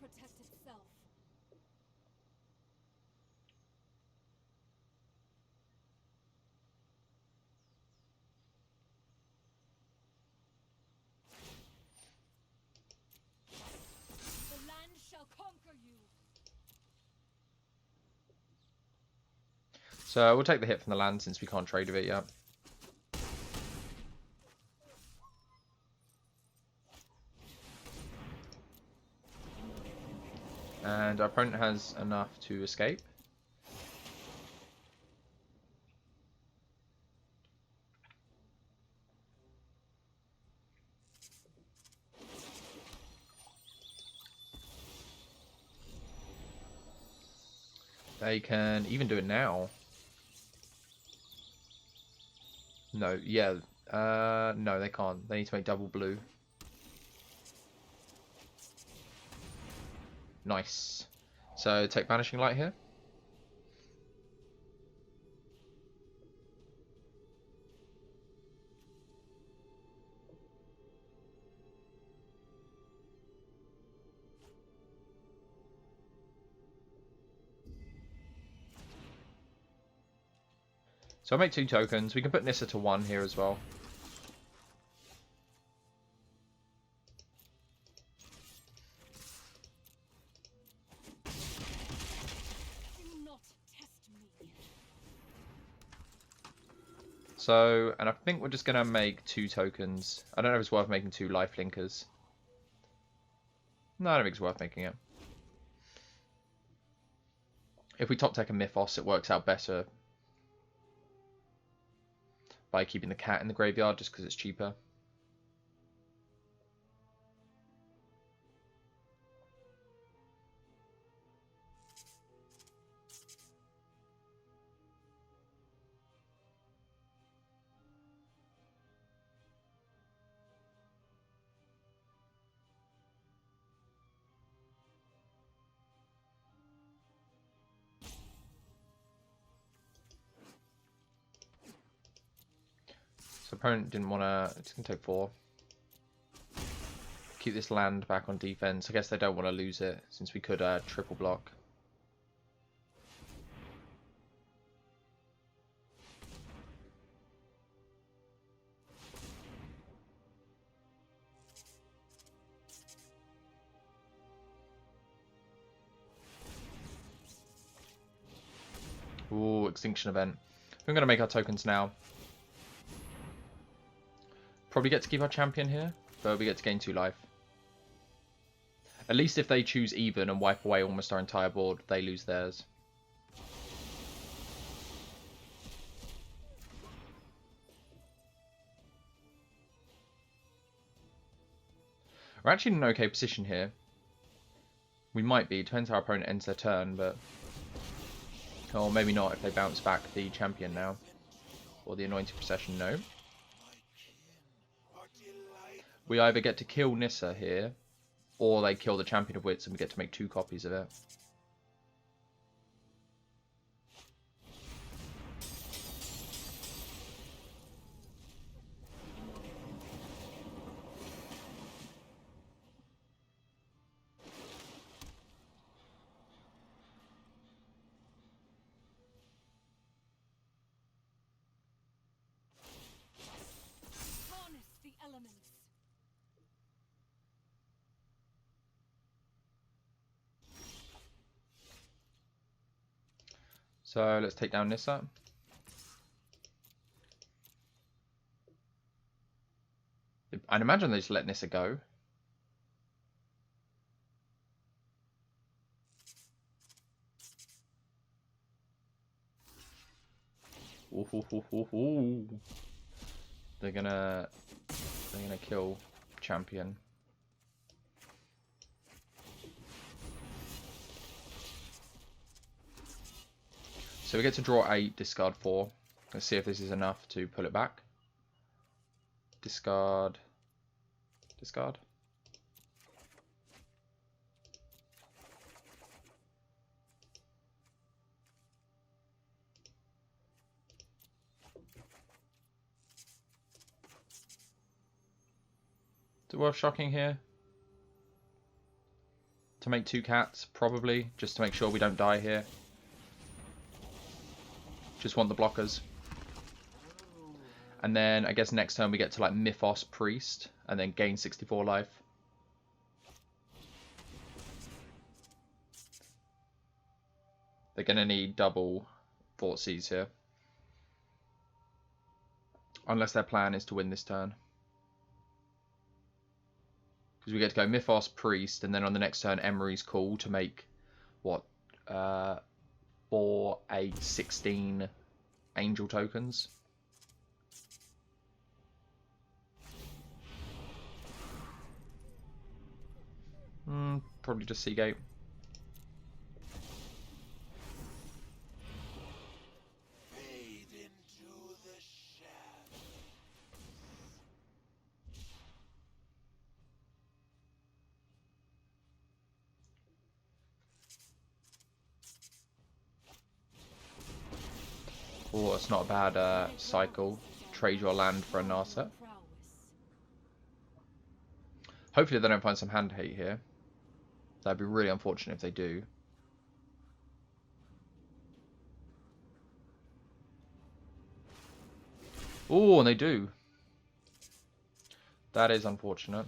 So we'll take the hit from the land since we can't trade with it yet. And our opponent has enough to escape. They can even do it now. No, yeah. No, they can't. They need to make double blue. Nice. So take Banishing Light here. So I make 2 tokens. We can put Nissa to 1 here as well. So, and I think we're just going to make 2 tokens. I don't know if it's worth making 2 life linkers. No, I don't think it's worth making it. If we top deck a Mythos, it works out better by keeping the cat in the graveyard just because it's cheaper. So opponent didn't want to. It's going to take 4. Keep this land back on defense. I guess they don't want to lose it since we could triple block. Ooh, Extinction Event. We're going to make our tokens now. Probably get to keep our champion here, but we get to gain 2 life. At least if they choose even and wipe away almost our entire board, they lose theirs. We're actually in an okay position here. We might be, depends how our opponent ends their turn, but... Or maybe not if they bounce back the champion now. Or the Anointed Procession, no. We either get to kill Nissa here, or they kill the Champion of Wits and we get to make 2 copies of it. So let's take down Nissa. I'd imagine they just let Nissa go. Ooh. They're gonna kill champion. So we get to draw 8, discard 4. Let's see if this is enough to pull it back. Discard. Discard. Is it worth shocking here? To make 2 cats, probably, just to make sure we don't die here. Just want the blockers. And then I guess next turn we get to like Mythos Priest and then gain 64 life. They're going to need double Four.Vs here. Unless their plan is to win this turn. Because we get to go Mythos Priest and then on the next turn Emeria's Call to make what? 4, 8, 16 angel tokens. Probably just Seagate. Oh, it's not a bad cycle. Trade your land for a Narset. Hopefully they don't find some hand hate here. That'd be really unfortunate if they do. Oh, and they do. That is unfortunate.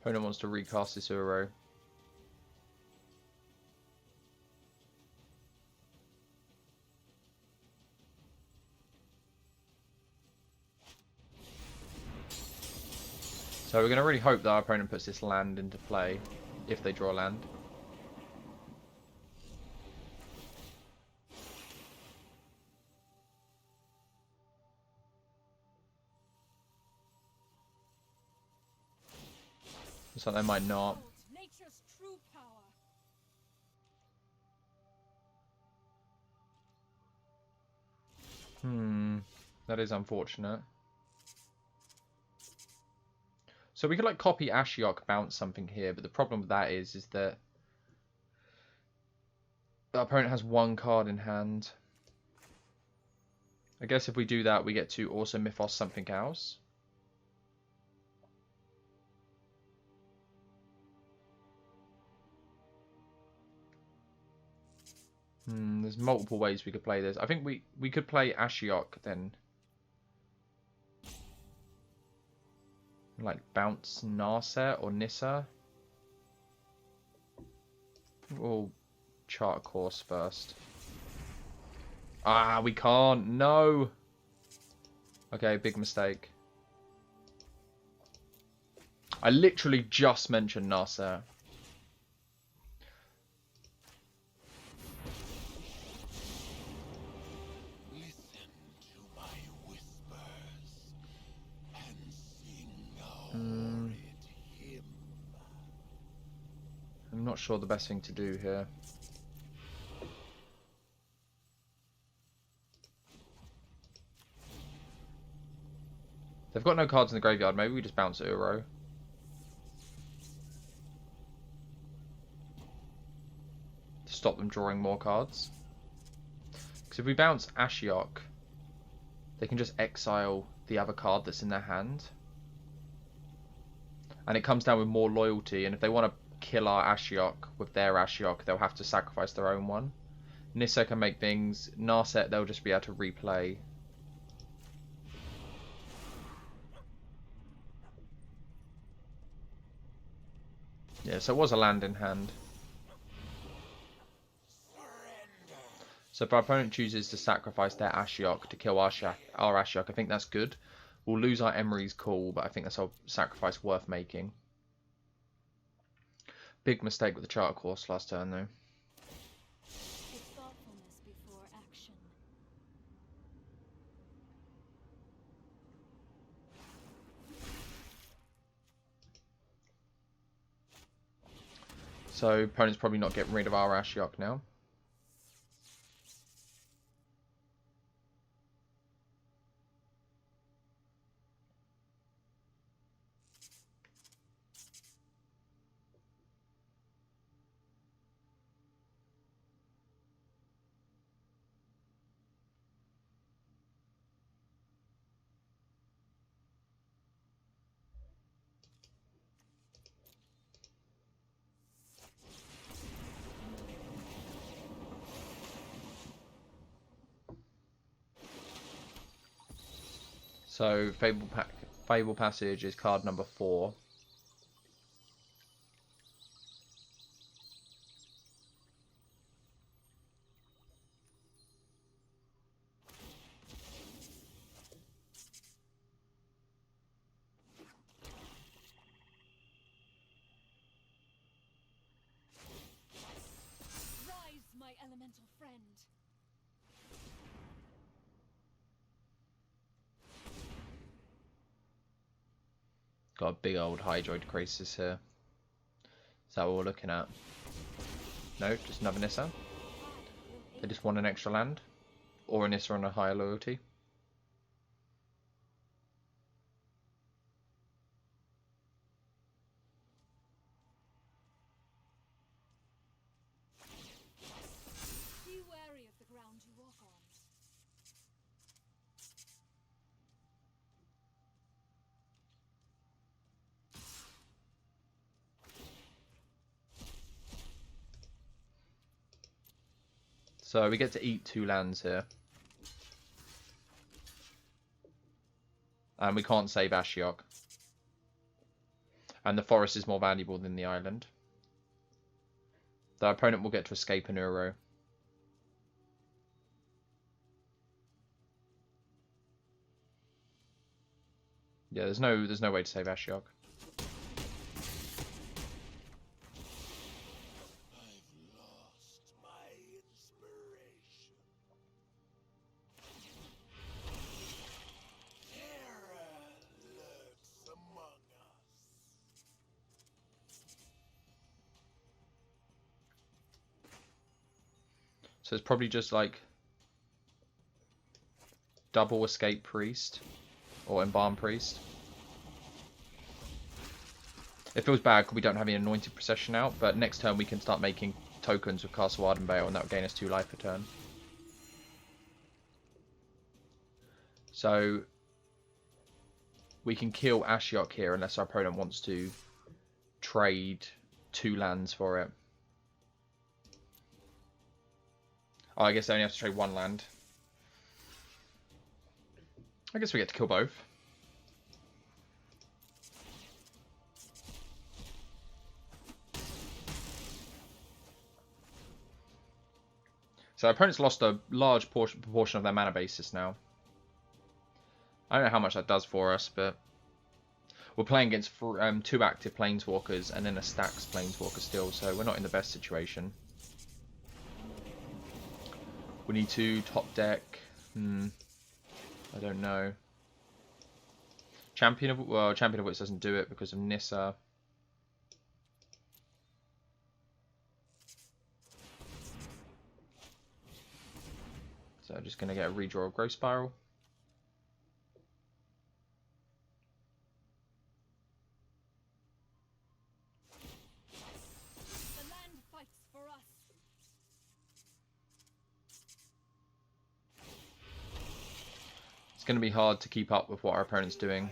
Opponent wants to recast this Uro. So we're going to really hope that our opponent puts this land into play, if they draw land. Looks like they might not. That is unfortunate. So we could like copy Ashiok, bounce something here, but the problem with that is that the opponent has one card in hand. I guess if we do that, we get to also Mythos something else. There's multiple ways we could play this. I think we could play Ashiok then. Like bounce Narset or Nissa. We'll chart a course first. Ah, we can't. No. Okay, big mistake. I literally just mentioned Narset. I'm not sure the best thing to do here. They've got no cards in the graveyard. Maybe we just bounce Uro. To stop them drawing more cards. Because if we bounce Ashiok, they can just exile the other card that's in their hand. And it comes down with more loyalty. And if they want to kill our Ashiok with their Ashiok, they'll have to sacrifice their own one. Nissa can make things. Narset, they'll just be able to replay. Yeah, so it was a land in hand. So if our opponent chooses to sacrifice their Ashiok to kill our Ashiok, I think that's good. We'll lose our Emeri's Call, but I think that's a sacrifice worth making. Big mistake with the charter course last turn, though. So opponent's probably not getting rid of our Ashiok now. So Fable Passage is card number 4. elemental friend. Got a big old Hydroid Crisis here. Is that what we're looking at? No, just another Nissa. They just want an extra land. Or a Nissa on a higher loyalty. Be wary of the ground you walk on. So we get to eat 2 lands here. And we can't save Ashiok. And the forest is more valuable than the island. The opponent will get to escape an Uro. Yeah, there's no way to save Ashiok. So it's probably just like double escape priest or embalm priest. It feels bad because we don't have any anointed procession out, but next turn we can start making tokens with Castle Ardenvale and that will gain us 2 life per turn. So we can kill Ashiok here unless our opponent wants to trade 2 lands for it. Oh, I guess they only have to trade 1 land. I guess we get to kill both. So our opponent's lost a large proportion of their mana basis now. I don't know how much that does for us, but we're playing against 2 active Planeswalkers and then a stacks Planeswalker still, so we're not in the best situation. We need to top deck. I don't know. Champion of Wits doesn't do it because of Nissa. So I'm just going to get a redraw of Growth Spiral. The land fights for us. It's going to be hard to keep up with what our opponent's doing.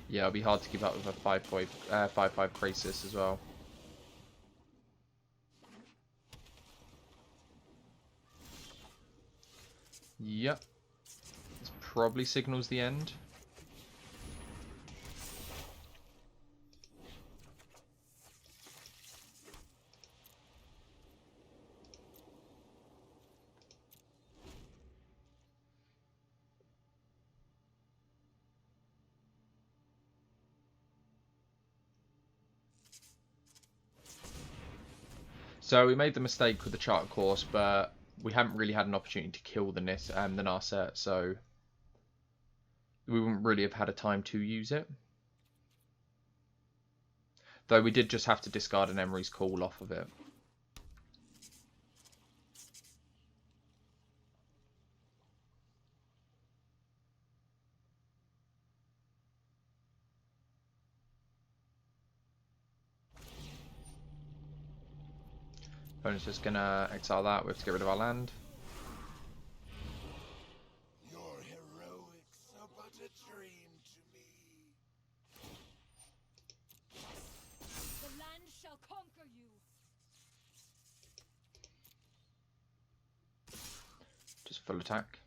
Yeah, it'll be hard to keep up with a 5/5 Crisis as well. Yep. This probably signals the end. So we made the mistake with the Charter Course, but we haven't really had an opportunity to kill the Narset, so we wouldn't really have had a time to use it. Though we did just have to discard an Emeria's Call off of it. Opponent's just gonna exile that. We have to get rid of our land. Your heroics are but a dream to me. The land shall conquer you. Just full attack.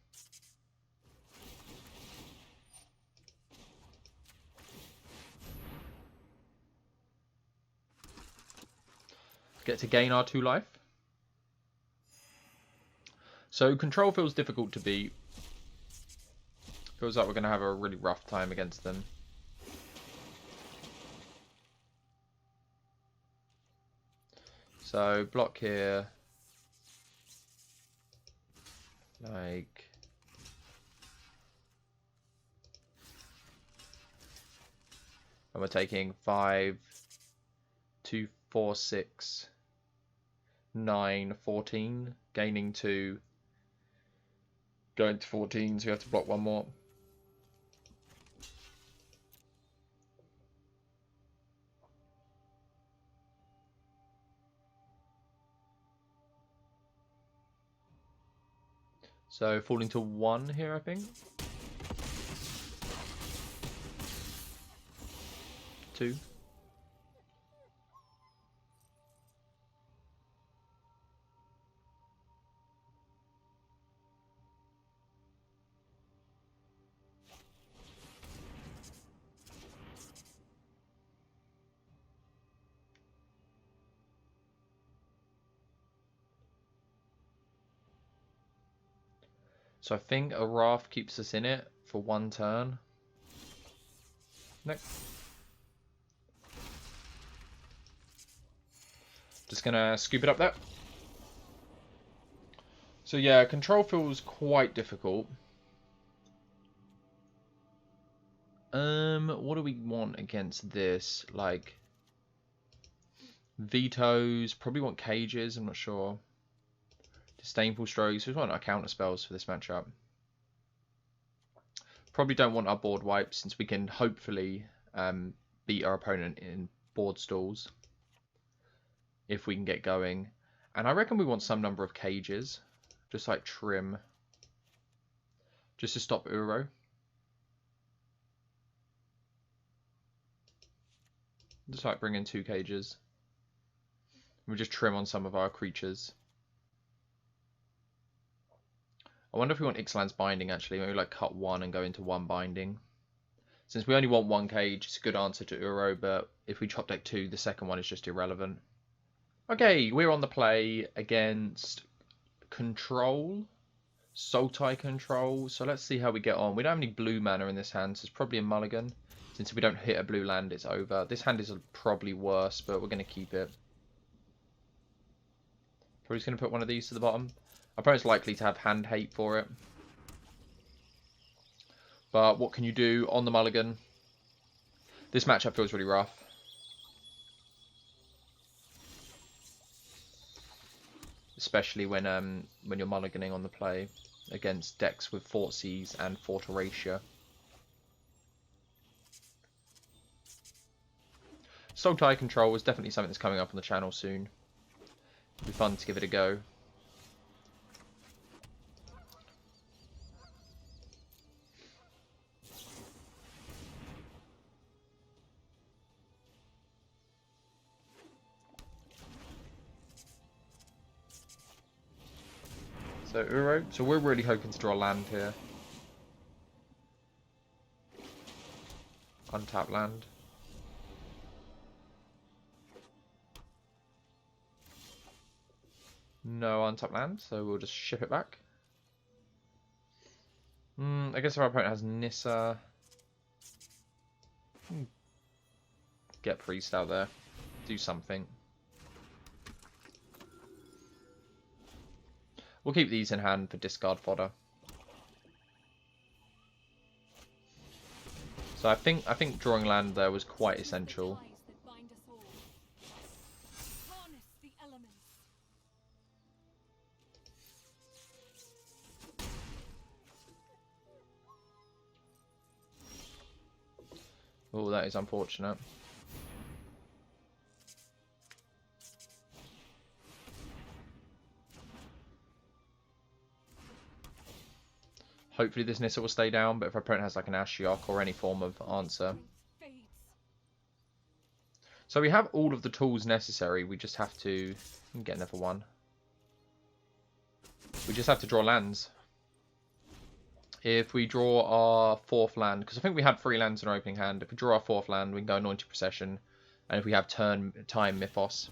Get to gain our 2 life. So control feels difficult to beat. Feels like we're going to have a really rough time against them. So block here. Like... And we're taking 5, 2, 4, 6, 9, 14, gaining 2, going to 14, so we have to block one more. So falling to 1 here, I think. 2. So I think a raft keeps us in it for 1 turn. Next. Just gonna scoop it up there. So yeah, control feels quite difficult. What do we want against this? Like vetoes, probably want cages, I'm not sure. Disdainful strokes, we want our counter spells for this matchup. Probably don't want our board wipes since we can hopefully beat our opponent in board stalls if we can get going. And I reckon we want some number of cages, just like trim, just to stop Uro. Just like bring in 2 cages. We just trim on some of our creatures. I wonder if we want Ixalan's binding actually. Maybe like cut 1 and go into 1 binding. Since we only want 1 cage, it's a good answer to Uro, but if we chop deck 2, the second one is just irrelevant. Okay, we're on the play against Control. Sultai Control. So let's see how we get on. We don't have any blue mana in this hand, so it's probably a mulligan. Since if we don't hit a blue land, it's over. This hand is probably worse, but we're going to keep it. Probably just going to put one of these to the bottom. Our opponent's likely to have hand hate for it. But what can you do on the mulligan? This matchup feels really rough. Especially when you're mulliganing on the play against decks with Four.Vs and Four.Vs. Sultai Control is definitely something that's coming up on the channel soon. It'll be fun to give it a go. So Uro, so we're really hoping to draw land here. Untap land. No untap land, so we'll just ship it back. I guess if our opponent has Nissa, get Priest out there, do something. We'll keep these in hand for discard fodder. So I think drawing land there was quite essential. Oh, that is unfortunate. Hopefully this Nissa will stay down, but if our opponent has like an Ashiok or any form of answer. So we have all of the tools necessary, we just have to get another one. We just have to draw lands. If we draw our 4th land, because I think we had 3 lands in our opening hand, if we draw our 4th land, we can go Anointed Procession, and if we have time Mythos.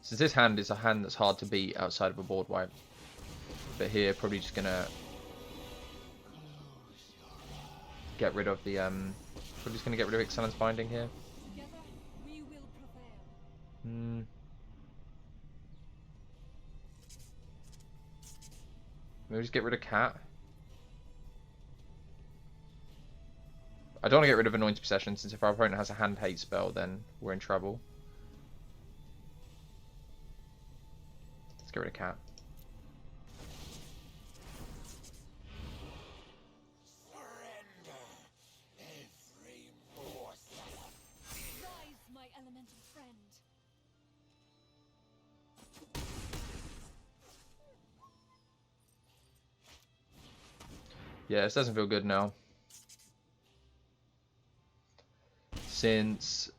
Since this hand is a hand that's hard to beat outside of a board wipe. But here, probably just gonna get rid of the probably just gonna get rid of Ixalan's Binding here. Together we will prevail. Maybe just get rid of Cat. I don't want to get rid of Anointed Procession, since if our opponent has a hand hate spell, then we're in trouble. Let's get rid of Cat. Surrender every morsel. Rise, my elemental friend. Yeah, this doesn't feel good now. Since,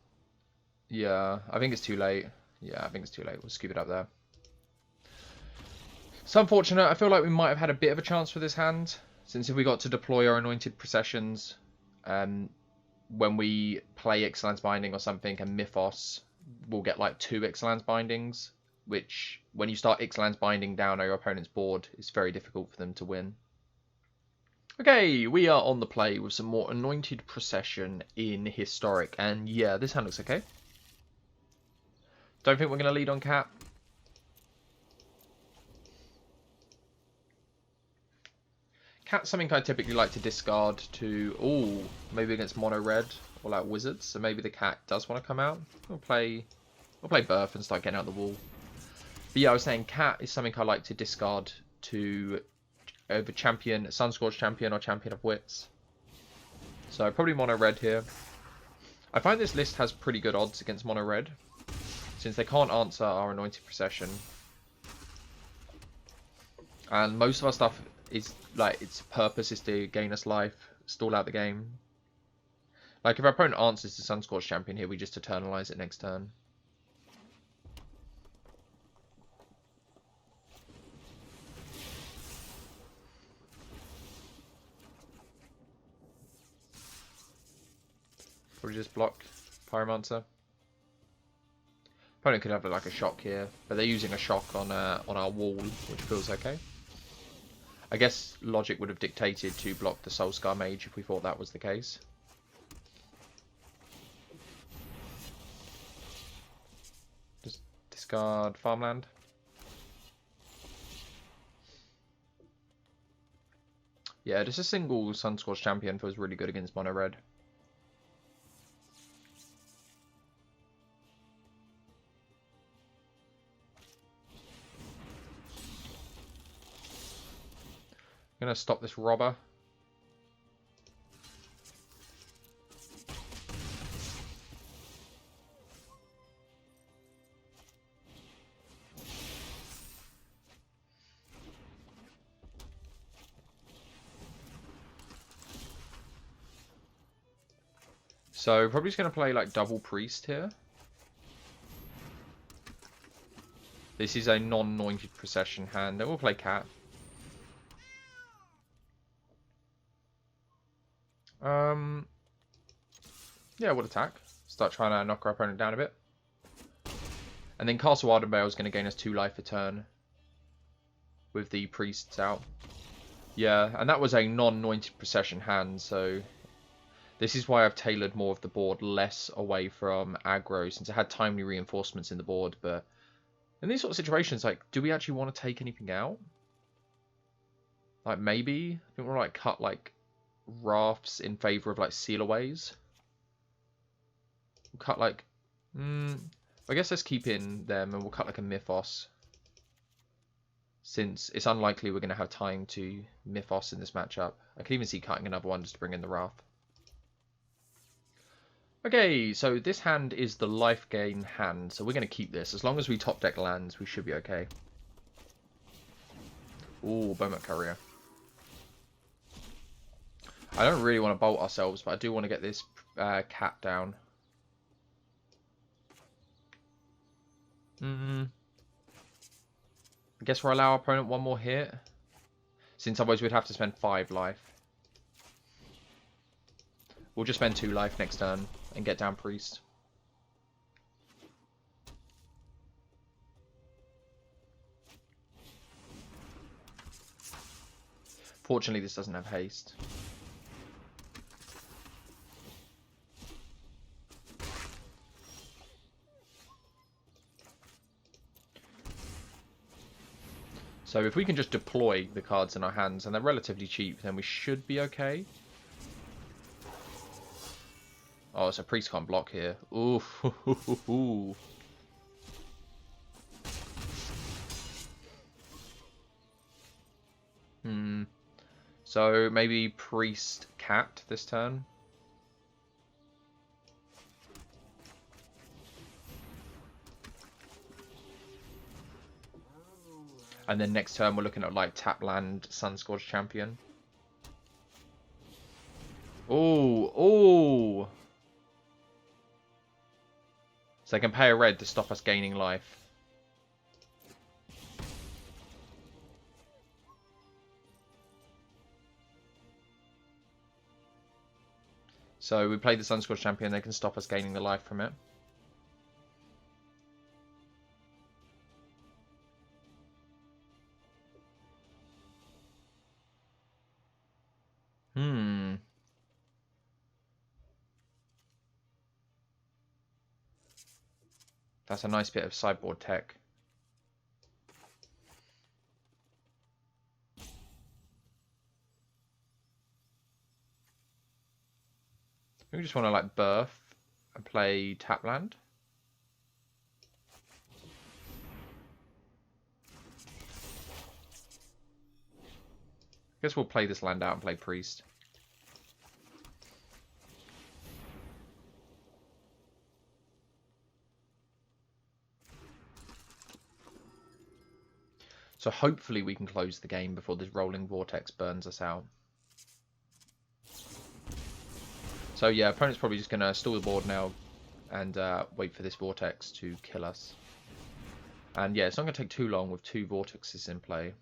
yeah, I think it's too late. Yeah, I think it's too late. We'll scoop it up there. It's unfortunate. I feel like we might have had a bit of a chance for this hand, since if we got to deploy our Anointed Processions when we play Ixalan's Binding or something, and Mythos, we'll get like 2 Ixalan's Bindings, which when you start Ixalan's Binding down on your opponent's board, it's very difficult for them to win. Okay, we are on the play with some more Anointed Procession in Historic, and yeah, this hand looks okay. Don't think we're going to lead on Cat. Cat's something I typically like to discard to, ooh, maybe against mono red or like wizards, so maybe the Cat does want to come out. We'll play Birth and start getting out the wall. But yeah, I was saying Cat is something I like to discard to over Champion, Sunscourge Champion or Champion of Wits. So probably mono red here. I find this list has pretty good odds against mono red, since they can't answer our Anointed Procession. And most of our stuff is like, its purpose is to gain us life, stall out the game. Like if our opponent answers the Sunscourge Champion here, we just eternalize it next turn. Probably just block Pyromancer. Opponent could have like a shock here, but they're using a shock on our wall, which feels okay. I guess logic would have dictated to block the Soulscar Mage if we thought that was the case. Just discard Farmland. Yeah, just a single Sunscourge Champion feels really good against mono red. I'm going to stop this robber. So probably just going to play like double Priest here. This is a non-anointed Procession hand. Then we'll play Cat. Yeah, we'll attack. Start trying to knock our opponent down a bit. And then Castle Ardenvale is going to gain us 2 life a turn with the priests out. Yeah, and that was a non-anointed Procession hand, so this is why I've tailored more of the board less away from aggro, since it had timely reinforcements in the board. But in these sort of situations, like, do we actually want to take anything out? Like, maybe? I think we'll like cut like rafts in favor of like sealaways. We'll cut like I guess let's keep in them, and we'll cut like a Mythos, since it's unlikely we're going to have time to Mythos in this matchup. I could even see cutting another one just to bring in the Wrath. Okay, so this hand is the life gain hand, so we're going to keep this. As long as we top deck lands, we should be okay. Ooh, Bowman Courier. I don't really want to bolt ourselves, but I do want to get this cat down. I guess we'll allow our opponent one more hit, since otherwise we'd have to spend 5 life. We'll just spend 2 life next turn and get down Priest. Fortunately, this doesn't have haste. So if we can just deploy the cards in our hands, and they're relatively cheap, then we should be okay. Oh, so Priest can't block here. Ooh. So maybe Priest Cat this turn. And then next turn we're looking at like tap land Sunscourge Champion. Oh. So they can pay a red to stop us gaining life. So we play the Sunscourge Champion, they can stop us gaining the life from it. That's a nice bit of sideboard tech. We just want to like birth and play tap land. I guess we'll play this land out and play Priest. So hopefully we can close the game before this rolling vortex burns us out. So yeah, opponent's probably just going to stall the board now and wait for this vortex to kill us. And yeah, it's not going to take too long with 2 vortexes in play.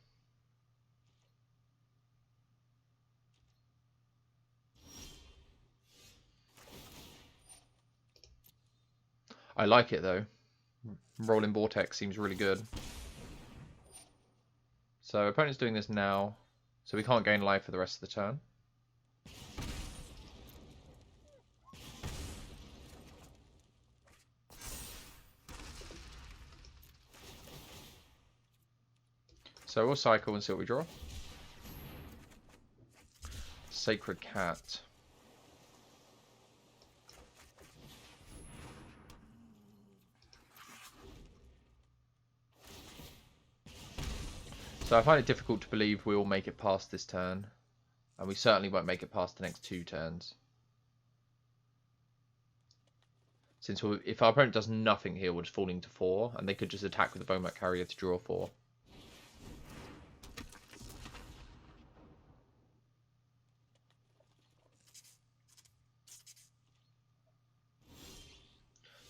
I like it though. Rolling vortex seems really good. So opponent's doing this now, so we can't gain life for the rest of the turn. So we'll cycle and see what we draw. Sacred Cat. So I find it difficult to believe we will make it past this turn. And we certainly won't make it past the next 2 turns. Since if our opponent does nothing here, we're just falling to 4. And they could just attack with the Bomat Carrier to draw 4.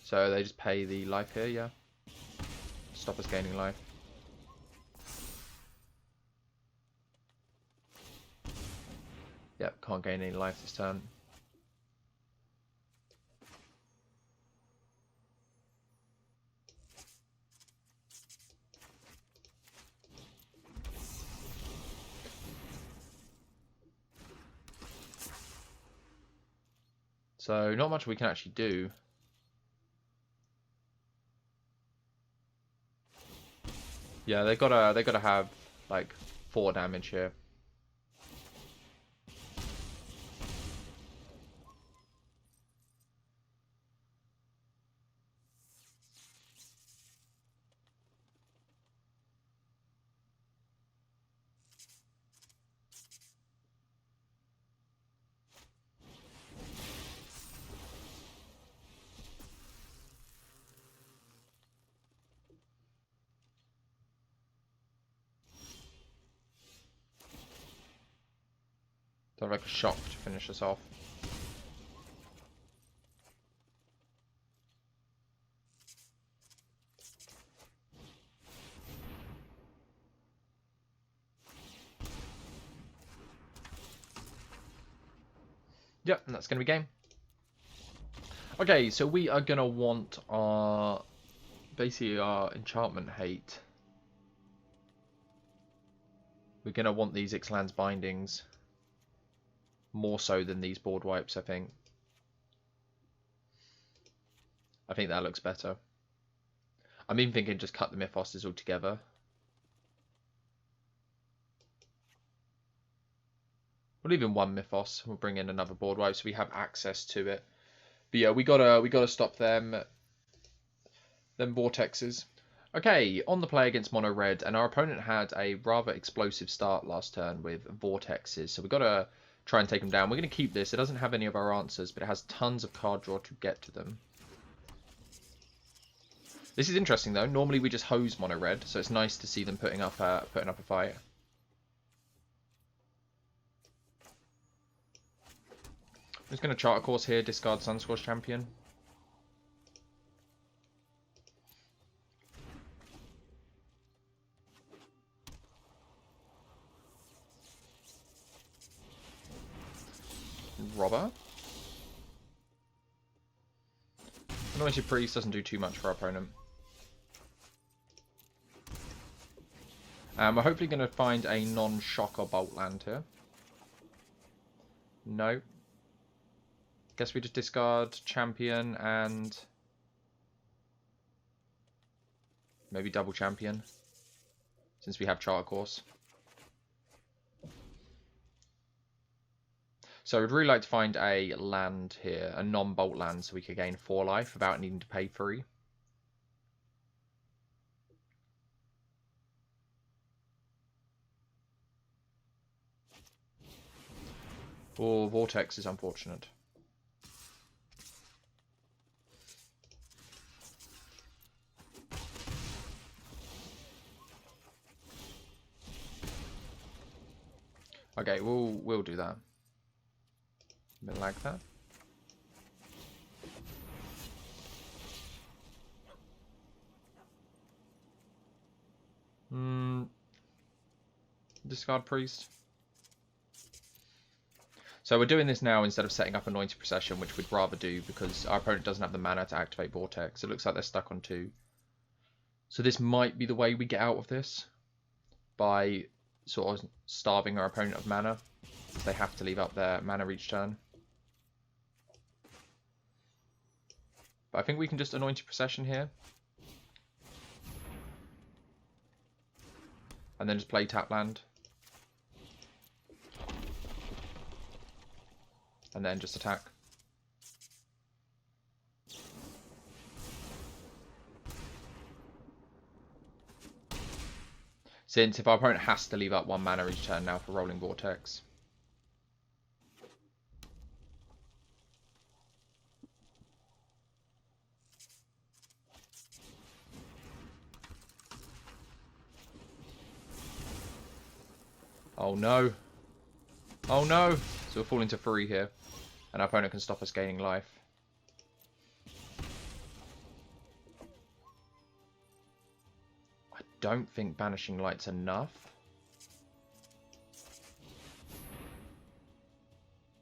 So they just pay the life here, yeah. Stop us gaining life. Yep, can't gain any life this turn. So not much we can actually do. Yeah, they gotta have like 4 damage here. Don't like a shock to finish us off. Yep, and that's going to be game. Okay, so we are going to want our, basically our enchantment hate. We're going to want these Ixalan's bindings more so than these board wipes, I think. I think that looks better. I'm even thinking just cut the Mythos altogether. We'll leave in one Mythos. We'll bring in another board wipe so we have access to it. But yeah, we gotta stop them vortexes. Okay, on the play against mono red, and our opponent had a rather explosive start last turn with vortexes, so we gotta try and take them down. We're gonna keep this. It doesn't have any of our answers, but it has tons of card draw to get to them. This is interesting though. Normally we just hose mono red, so it's nice to see them putting up a fight. I'm just going to chart a course here, discard Sunscourge Champion. Robber. Anointed Priest doesn't do too much for our opponent. We're hopefully going to find a non-shock or bolt land here. No. Guess we just discard Champion and maybe double Champion, since we have Charter Course. So I'd really like to find a land here, a non-bolt land, so we could gain 4 life without needing to pay 3. Or Vortex is unfortunate. Okay, we'll do that. A bit like that. Discard Priest. So we're doing this now instead of setting up Anointed Procession, which we'd rather do because our opponent doesn't have the mana to activate Vortex. It looks like they're stuck on 2. So this might be the way we get out of this, by sort of starving our opponent of mana. They have to leave up their mana each turn. But I think we can just Anointed Procession here. And then just play tap land. And then just attack. Since if our opponent has to leave up 1 mana each turn now for rolling Vortex. Oh no. Oh no. So we're falling to 3 here. And our opponent can stop us gaining life. I don't think Banishing Light's enough.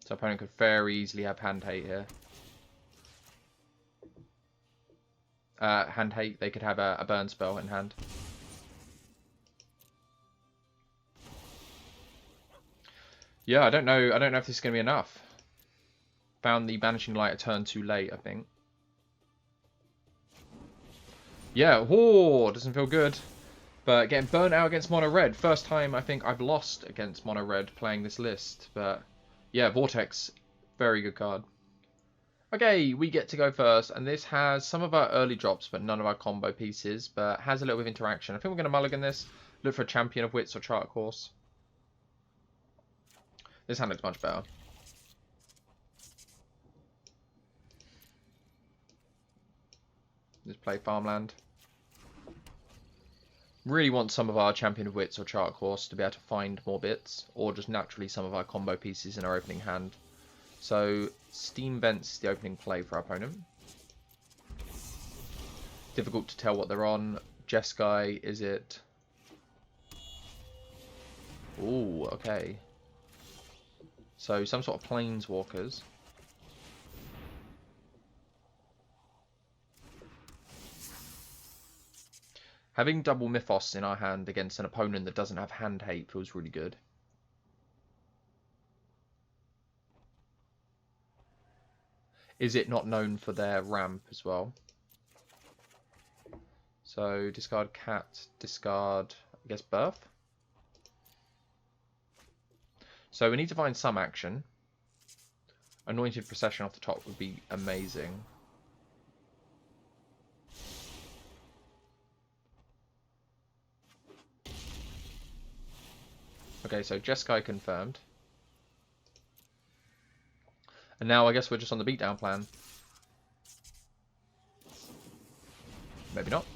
So our opponent could very easily have hand hate here. Hand hate, they could have a burn spell in hand. Yeah, I don't know if this is going to be enough. Found the Banishing Light a turn too late, I think. Yeah, whoa, doesn't feel good. But getting burnt out against mono red. First time I think I've lost against mono red playing this list. But yeah, Vortex, very good card. Okay, we get to go first. And this has some of our early drops, but none of our combo pieces. But has a little bit of interaction. I think we're going to mulligan this. Look for a Champion of Wits or Charter Course. This hand looks much better. Just play Farmland. Really want some of our Champion of Wits or Charter Course to be able to find more bits, or just naturally some of our combo pieces in our opening hand. So Steam Vents is the opening play for our opponent. Difficult to tell what they're on. Jeskai, is it? Ooh, okay. So some sort of Planeswalkers. Having double Mythos in our hand against an opponent that doesn't have hand hate feels really good. Is it not known for their ramp as well? So discard cat, discard, I guess, Birth. So we need to find some action. Anointed Procession off the top would be amazing. Okay, so Jeskai confirmed. And now I guess we're just on the beatdown plan. Maybe not.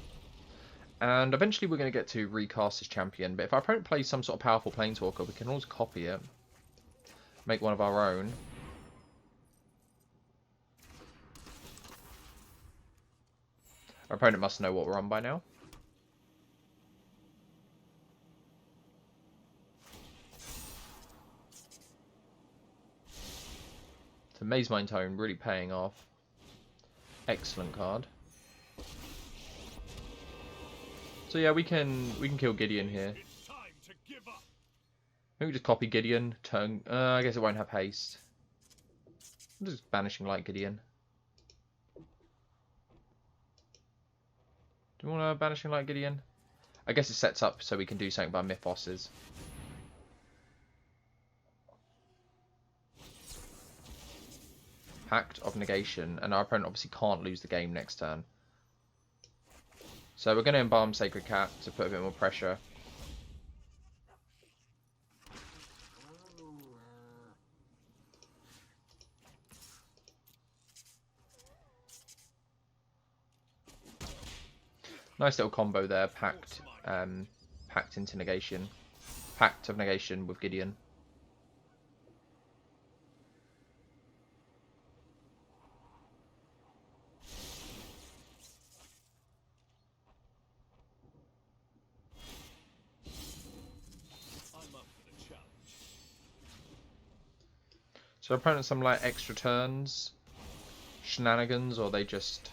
And eventually we're going to get to recast as champion. But if our opponent plays some sort of powerful planeswalker, we can always copy it. Make one of our own. Our opponent must know what we're on by now. So Maze Mind Tone really paying off. Excellent card. So yeah, we can kill Gideon here. Maybe just copy Gideon. Turn. I guess it won't have haste. I'm just Banishing Light Gideon. Do we want to Banishing Light Gideon? I guess it sets up so we can do something about Mythoses. Pact of Negation, and our opponent obviously can't lose the game next turn. So we're going to Embalm Sacred Cat to put a bit more pressure. Nice little combo there, Pact into Negation. Pact of Negation with Gideon. So opponents some like extra turns, shenanigans, or they're just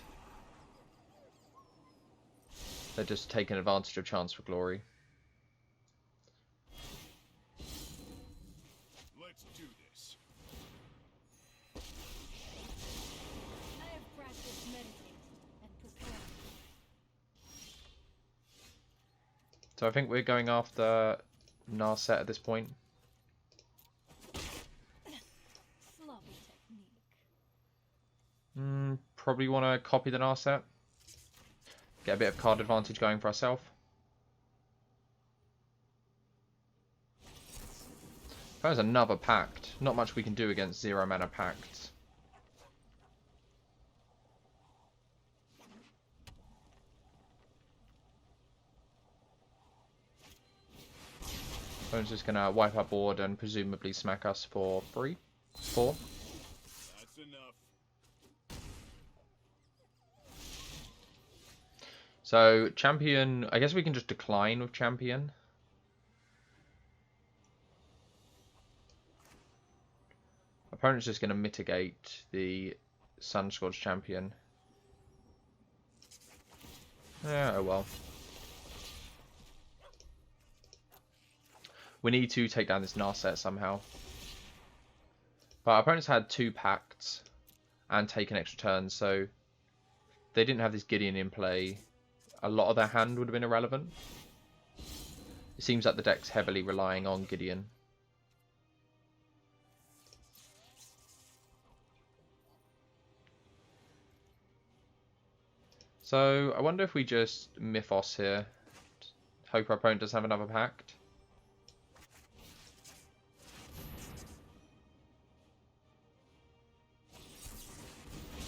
taking advantage of Chance for Glory. Let's do this. I have practiced meditating and preparing. So I think we're going after Narset at this point. Sloppy technique. Probably want to copy the Narset. Get a bit of card advantage going for ourselves. There's another Pact. Not much we can do against 0 mana Pacts. So I'm just going to wipe our board and presumably smack us for 3, 4. That's enough. So, Champion, I guess we can just decline with Champion. Opponent's just going to mitigate the Sunscourge Champion. Yeah, oh well. We need to take down this Narset somehow. But our opponents had 2 Pacts and taken extra turns, so they didn't have this Gideon in play. A lot of their hand would have been irrelevant. It seems like the deck's heavily relying on Gideon. So I wonder if we just Mythos here. Hope our opponent doesn't have another Pact.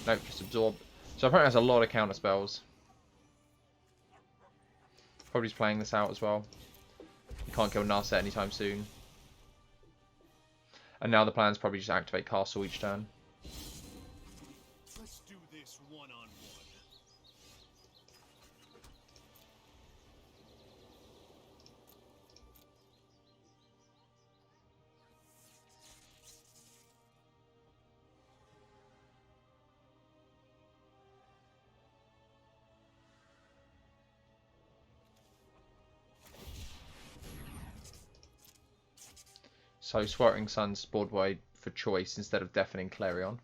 Nope, just absorb. So our opponent has a lot of counter spells. Probably just playing this out as well. You can't kill Narset anytime soon. And now the plan is probably just activate Castle each turn. Let's do this one-on-one. So Sweltering Sun's board wide for choice instead of Deafening Clarion.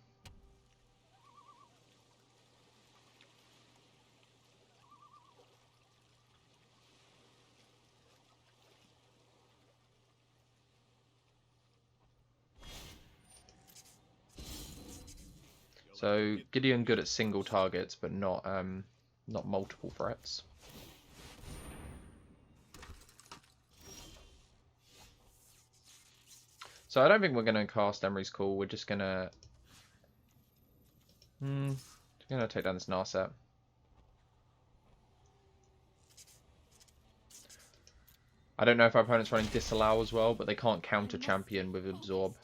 So Gideon good at single targets, but not multiple threats. So I don't think we're going to cast Emery's Call. We're just going to take down this Narset. I don't know if our opponent's running Disallow as well, but they can't counter Champion with Absorb.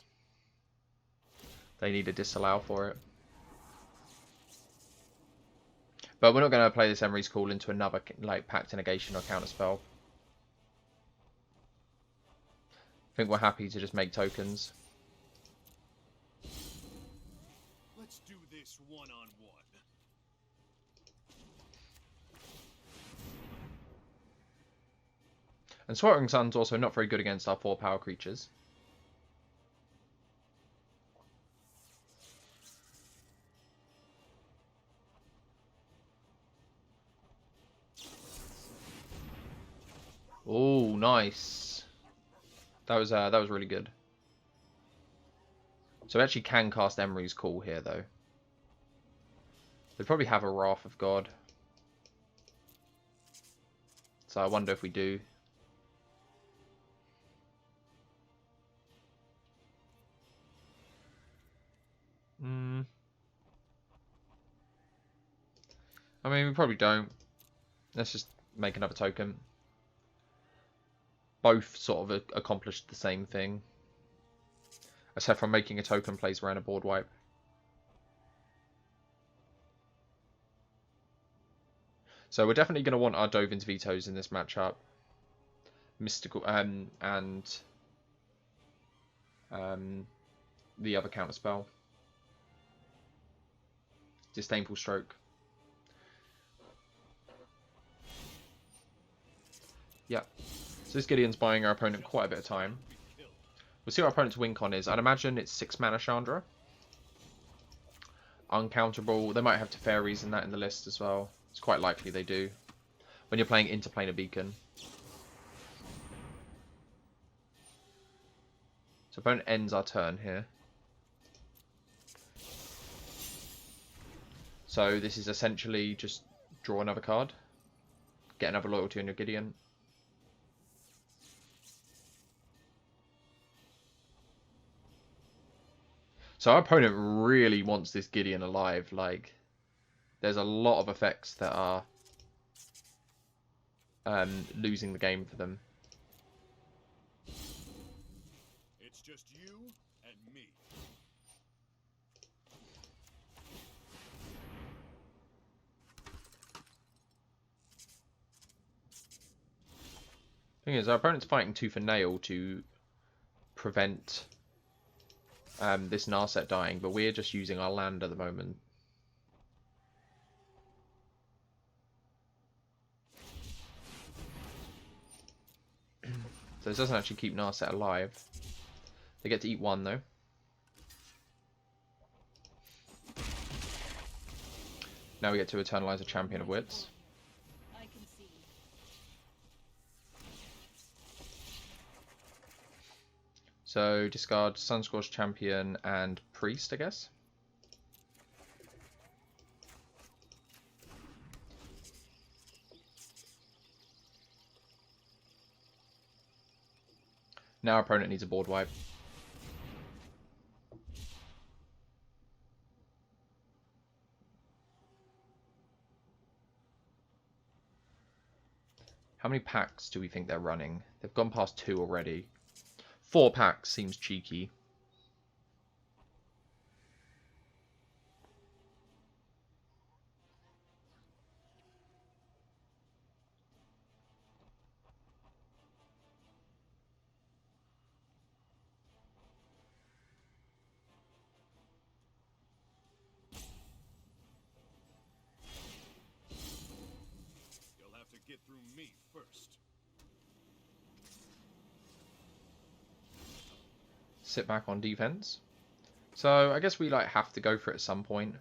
They need a Disallow for it. But we're not going to play this Emery's Call into another like Pact Negation or Counterspell. I think we're happy to just make tokens. Let's do this one-on-one. And Sweltering Sun's also not very good against our 4-power creatures. Oh, nice. That was really good. So we actually can cast Emery's Call here, though. They probably have a Wrath of God. So I wonder if we do. I mean, we probably don't. Let's just make another token. Both sort of accomplished the same thing. Except from making a token plays around a board wipe. So we're definitely going to want our Dovin's Vetoes in this matchup. Mystical and the other counterspell. Disdainful Stroke. Yeah. So this Gideon's buying our opponent quite a bit of time. We'll see what our opponent's win con is. I'd imagine it's 6 mana Chandra. Uncounterable. They might have Teferis in that in the list as well. It's quite likely they do. When you're playing Interplanar Beacon. So opponent ends our turn here. So this is essentially just draw another card. Get another loyalty on your Gideon. So our opponent really wants this Gideon alive. Like, there's a lot of effects that are losing the game for them. It's just you and me. Thing is, our opponent's fighting tooth and nail to prevent this Narset dying, but we're just using our land at the moment. So this doesn't actually keep Narset alive. They get to eat 1 though. Now we get to eternalize a Champion of Wits. I can see. So discard Sunscourge Champion and Priest, I guess. Now our opponent needs a board wipe. How many packs do we think they're running? They've gone past 2 already. 4 packs seems cheeky. You'll have to get through me first. sit back on defense. So I guess we like have to go for it at some point.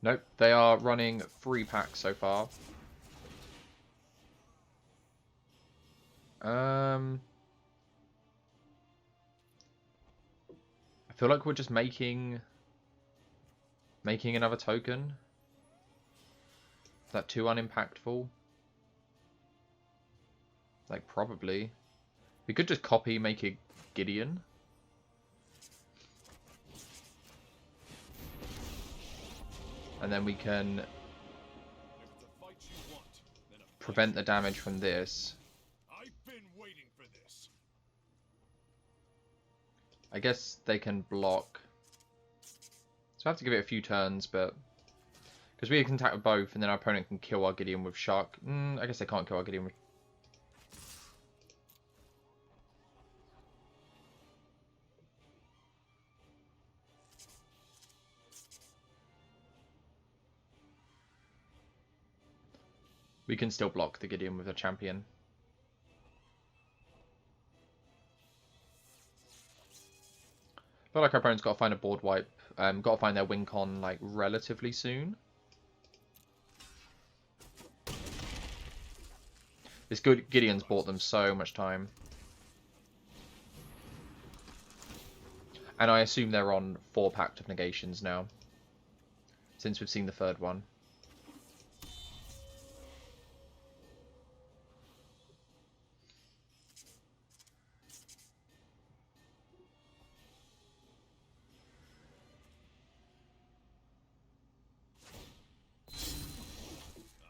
Nope, they are running 3 packs so far. I feel like we're just making another token. Is that too unimpactful? Like, probably. We could just copy, make a Gideon. And then we can prevent the damage from this. I've been waiting for this. I guess they can block. So I have to give it a few turns, but because we can attack with both, and then our opponent can kill our Gideon with Shark. I guess they can't kill our Gideon with. We can still block the Gideon with a champion. I feel like our opponent's got to find a board wipe. Got to find their win con like relatively soon. This good Gideon's bought them so much time. And I assume they're on 4 Pact of Negations now, since we've seen the 3rd one.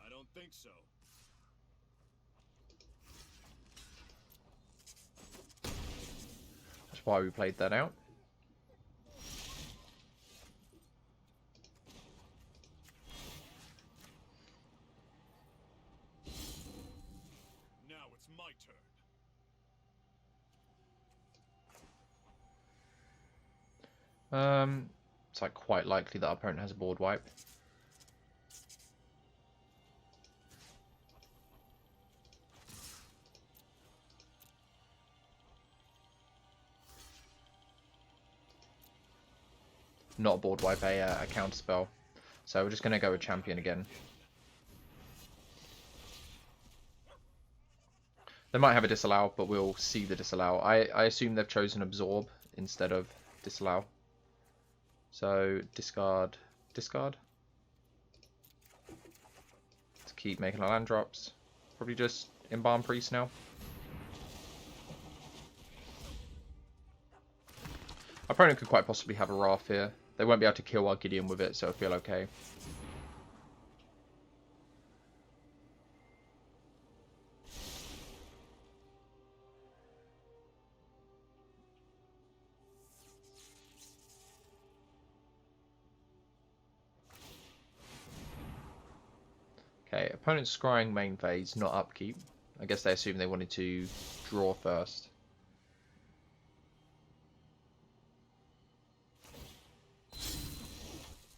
I don't think so. That's why we played that out. Now it's my turn. It's like quite likely that our opponent has a board wipe. Not a board wipe, a counter spell. So we're just going to go with champion again. They might have a disallow, but we'll see the disallow. I assume they've chosen absorb instead of disallow. So discard, discard. Let's keep making our land drops. Probably just Embalm Priest now. Our opponent could quite possibly have a Wrath here. They won't be able to kill our Gideon with it, so it'll feel okay. Okay, opponent's scrying main phase, not upkeep. I guess they assumed they wanted to draw first.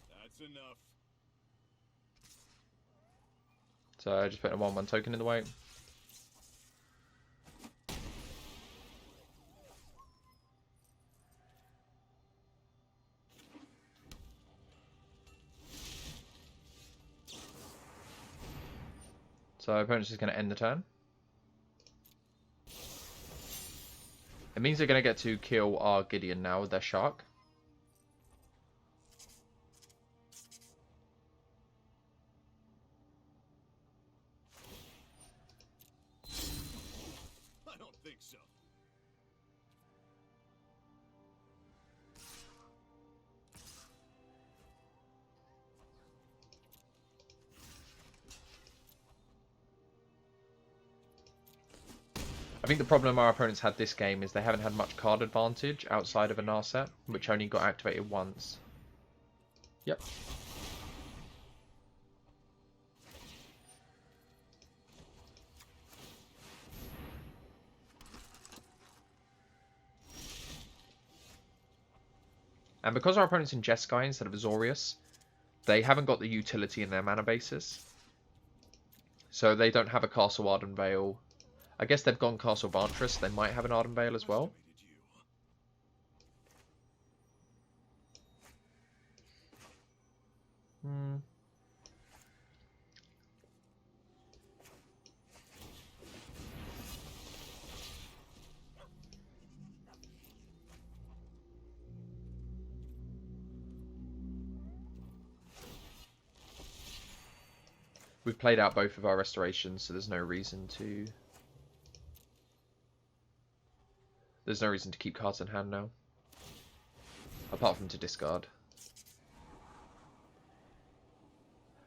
That's enough. So I just put a 1/1 token in the way. So opponent's just going to end the turn. It means they're going to get to kill our Gideon now with their Shark. I don't think so. I think the problem our opponents had this game is they haven't had much card advantage outside of a Narset, which only got activated once. Yep. And because our opponent's in Jeskai instead of Azorius, they haven't got the utility in their mana basis. So they don't have a Castle Ardenvale. I guess they've gone Castle Vantress. They might have an Ardenvale as well. We've played out both of our restorations, so there's no reason to... There's no reason to keep cards in hand now. Apart from to discard.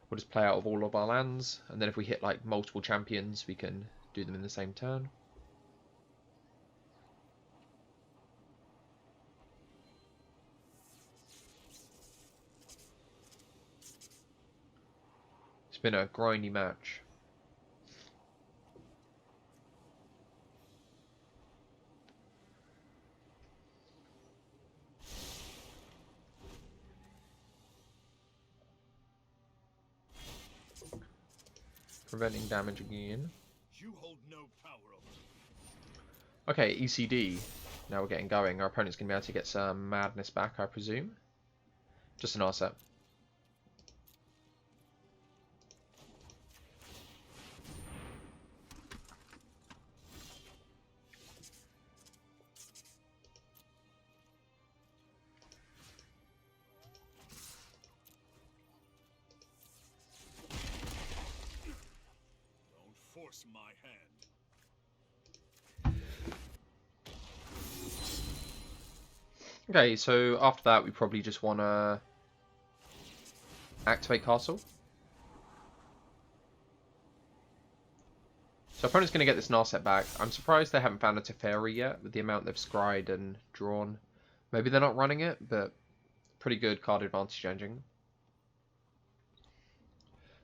We'll just play out of all of our lands, and then if we hit like multiple champions, we can do them in the same turn. It's been a grindy match. Preventing damage again. You hold no power over. Okay, ECD. Now we're getting going. Our opponent's going to be able to get some madness back, I presume. Just an R-set. Force my hand. Okay, so after that we probably just want to activate Castle. So opponent's going to get this Narset back. I'm surprised they haven't found a Teferi yet with the amount they've scryed and drawn. Maybe they're not running it, but pretty good card advantage engine.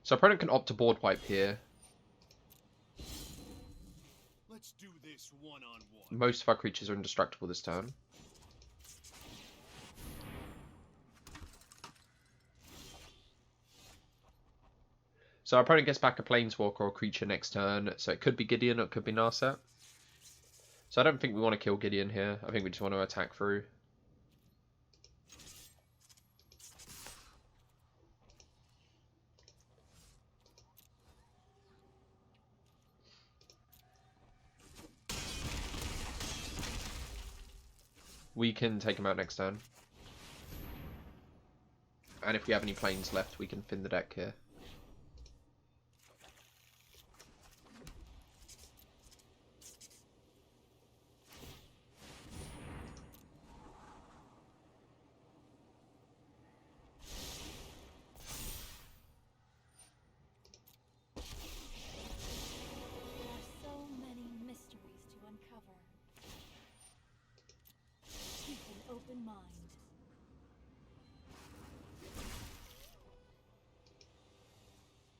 So opponent can opt to board wipe here. Let's do this one-on-one. Most of our creatures are indestructible this turn. So our opponent gets back a Planeswalker or creature next turn. So it could be Gideon or it could be Narset. So I don't think we want to kill Gideon here. I think we just want to attack through. We can take him out next turn. And if we have any planes left, we can thin the deck here.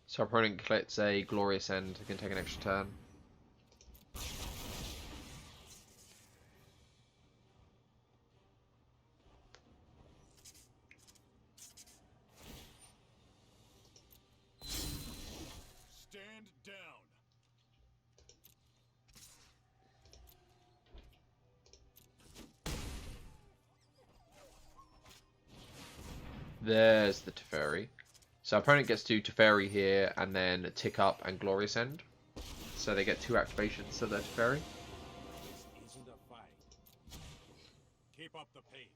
So our opponent collects a Glorious End, he can take an extra turn. Stand down. There's the Teferi. So our opponent gets to Teferi here, and then Tick Up and Glorious End. So they get 2 activations to their Teferi. This isn't a fight. Keep up the pace.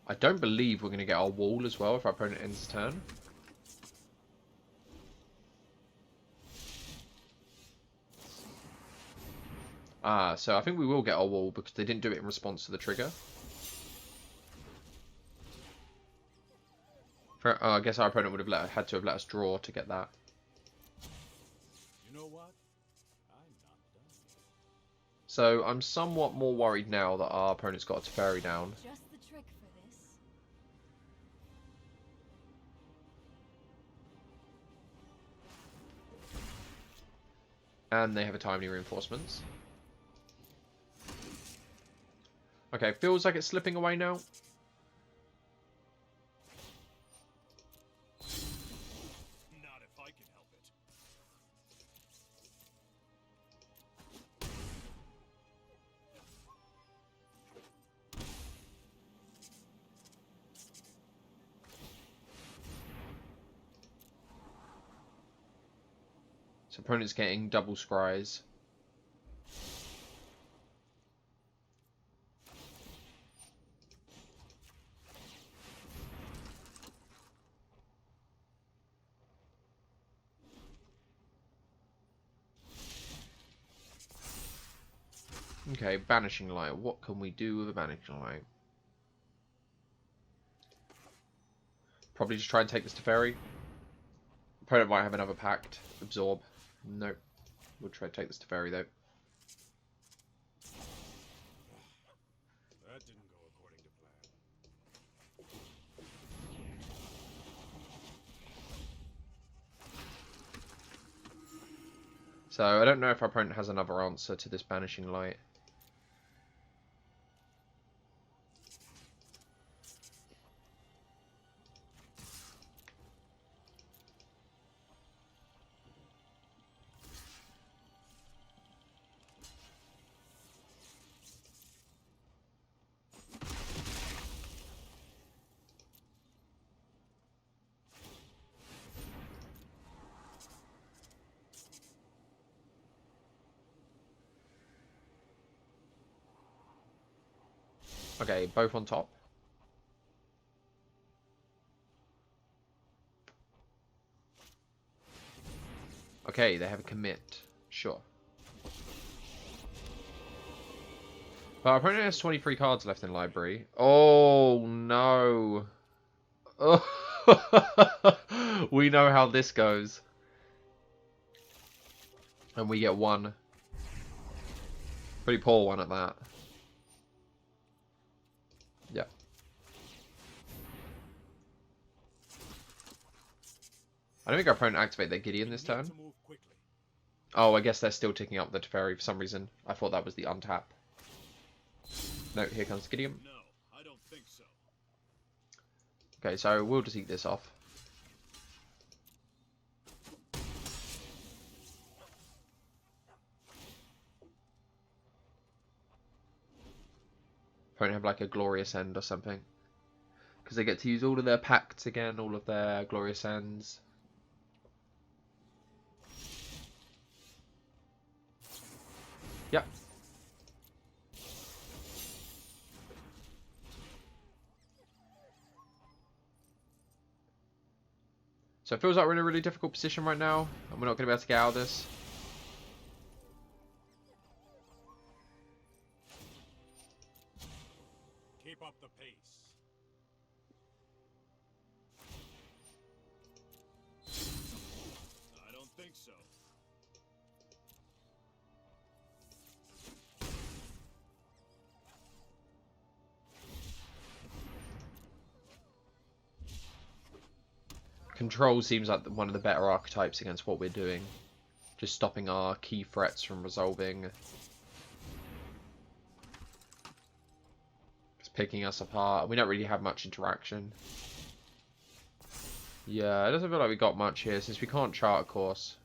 I don't believe we're going to get our wall as well if our opponent ends his turn. Ah, so I think we will get our wall because they didn't do it in response to the trigger. I guess our opponent would have had to have let us draw to get that. You know what? I'm not done. So I'm somewhat more worried now that our opponent's got a Teferi down. Just the trick for this. And they have a timely reinforcements. Okay, feels like it's slipping away now. So opponent's getting double scries. Okay, Banishing Light. What can we do with a Banishing Light? Probably just try and take this to Fairy. Opponent might have another Pact. Absorb. Nope. We'll try to take this to Fairy though. That didn't go according to plan. So I don't know if our opponent has another answer to this Banishing Light. Okay, both on top. Okay, they have a commit. Sure. But our opponent has 23 cards left in library. Oh, no. Oh. We know how this goes. And we get one. Pretty poor one at that. Yeah. I don't think our opponent activate their Gideon this turn. Oh, I guess they're still ticking up the Teferi for some reason. I thought that was the untap. No, here comes Gideon. No, I don't think so. Okay, so we'll just eat this off. Opponent have like a Glorious End or something. Because they get to use all of their pacts again, all of their Glorious Ends. Yep. So it feels like we're in a really difficult position right now, and we're not going to be able to get out of this. Keep up the pace. I don't think so. Control seems like one of the better archetypes against what we're doing. Just stopping our key threats from resolving. Just picking us apart. We don't really have much interaction. Yeah, it doesn't feel like we got much here since we can't chart a course.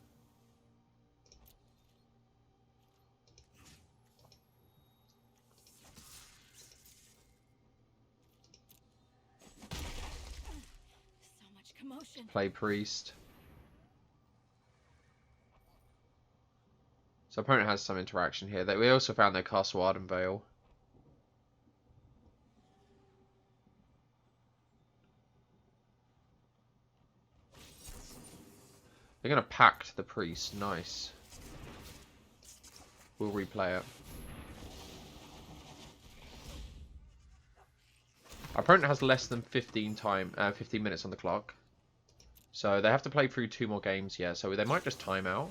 Play Priest. So opponent has some interaction here. We also found their Castle Ardenvale. They're going to pact the Priest. Nice. We'll replay it. Our opponent has less than 15 minutes on the clock. So they have to play through 2 more games, yeah. So they might just time out.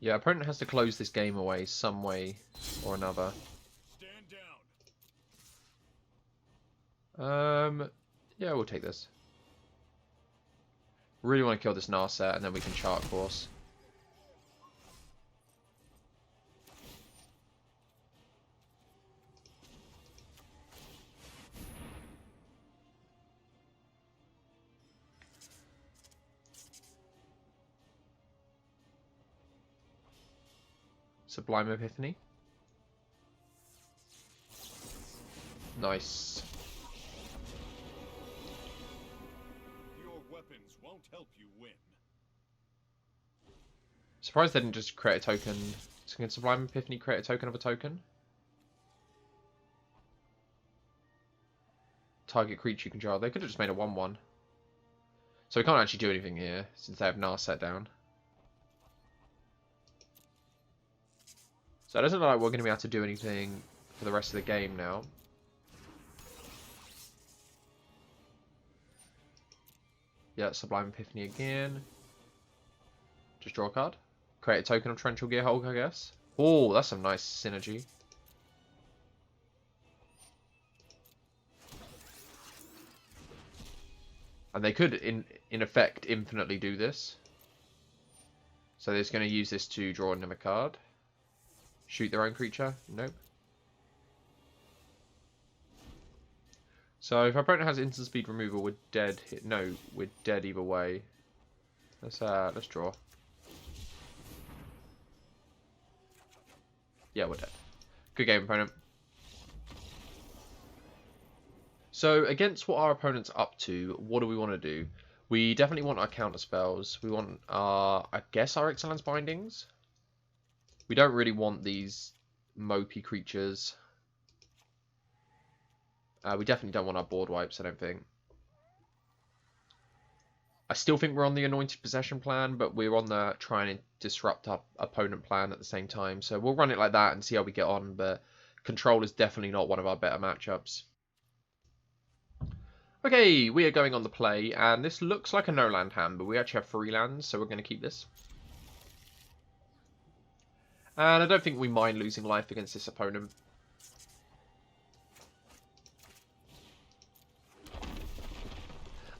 Yeah, opponent has to close this game away some way or another. Stand down. Yeah, we'll take this. Really want to kill this Narset and then we can chart course. Sublime Epiphany. Nice. Your weapons won't help you win. Surprised they didn't just create a token. So can Sublime Epiphany create a token of a token? Target creature you control. They could have just made a 1/1. So we can't actually do anything here, since they have Nar set down. So it doesn't look like we're going to be able to do anything for the rest of the game now. Yeah, Sublime Epiphany again. Just draw a card. Create a token of Torrential Gearhulk, I guess. Oh, that's some nice synergy. And they could, in effect, infinitely do this. So they're just going to use this to draw another card. Shoot their own creature? Nope. So if our opponent has instant speed removal, we're dead. No, we're dead either way. Let's draw. Yeah, we're dead. Good game, opponent. So against what our opponent's up to, what do we want to do? We definitely want our counter spells. We want our, I guess, our Ixalan's Bindings. We don't really want these mopey creatures. We definitely don't want our board wipes, I don't think. I still think we're on the Anointed Possession plan, but we're on the try and disrupt our opponent plan at the same time. So we'll run it like that and see how we get on, but Control is definitely not one of our better matchups. Okay, we are going on the play, and this looks like a no-land hand, but we actually have 3 lands, so we're going to keep this. And I don't think we mind losing life against this opponent.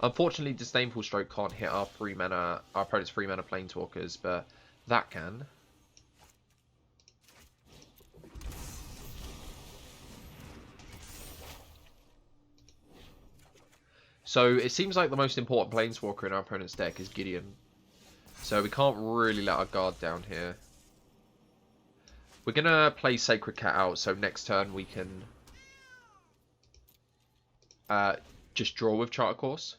Unfortunately, Disdainful Stroke can't hit our opponent's 3-mana Planeswalkers, but that can. So it seems like the most important Planeswalker in our opponent's deck is Gideon. So we can't really let our guard down here. We're going to play Sacred Cat out, so next turn we can just draw with Charter Course.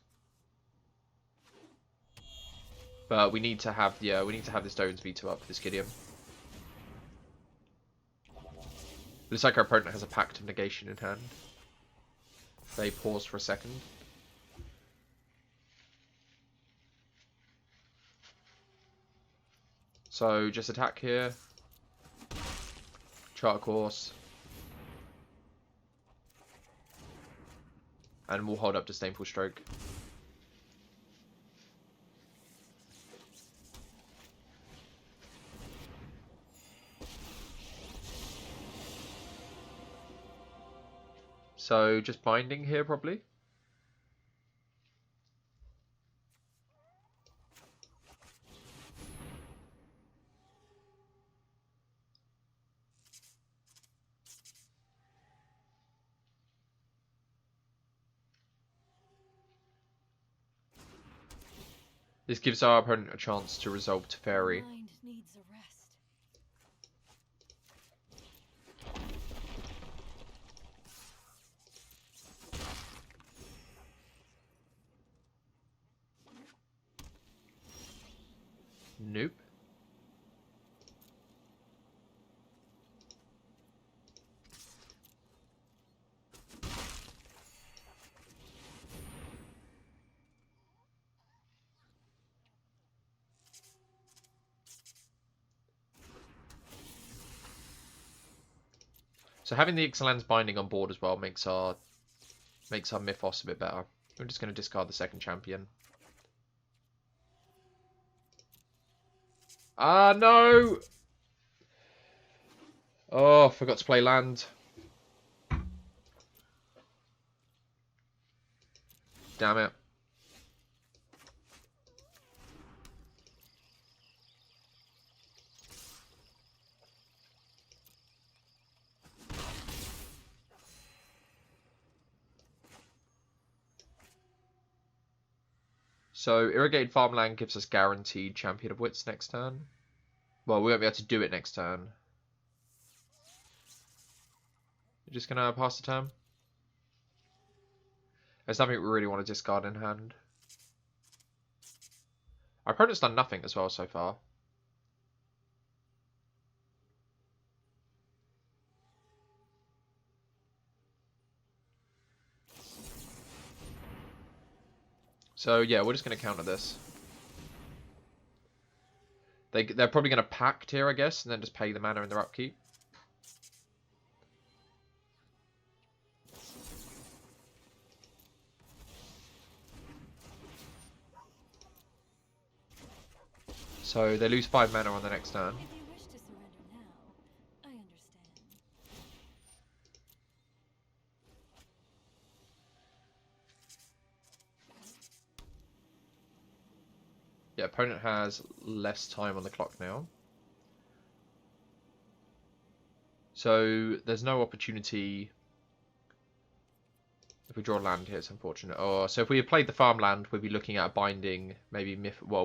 But we need to have this Dovin's Veto up for this Gideon. Looks like our opponent has a Pact of Negation in hand. They pause for a second. So just attack here. Charter Course. And we'll hold up Disdainful Stroke. So just binding here probably. This gives our opponent a chance to resolve to Fairy. Mind needs a rest. Nope. So having the Ixalan's Binding on board as well makes our Mythos a bit better. We're just going to discard the second champion. Ah, no! Oh, forgot to play land. Damn it. So, Irrigated Farmland gives us guaranteed Champion of Wits next turn. Well, we won't be able to do it next turn. We're just gonna pass the turn. There's nothing we really want to discard in hand. Our opponent's done nothing as well so far. So yeah, we're just going to counter this. They're probably going to pact here, I guess, and then just pay the mana in their upkeep. So they lose 5 mana on the next turn. If you wish to surrender now, I understand. Yeah, opponent has less time on the clock now. So there's no opportunity. If we draw land here, it's unfortunate. Or so if we had played the farmland, we'd be looking at a binding, maybe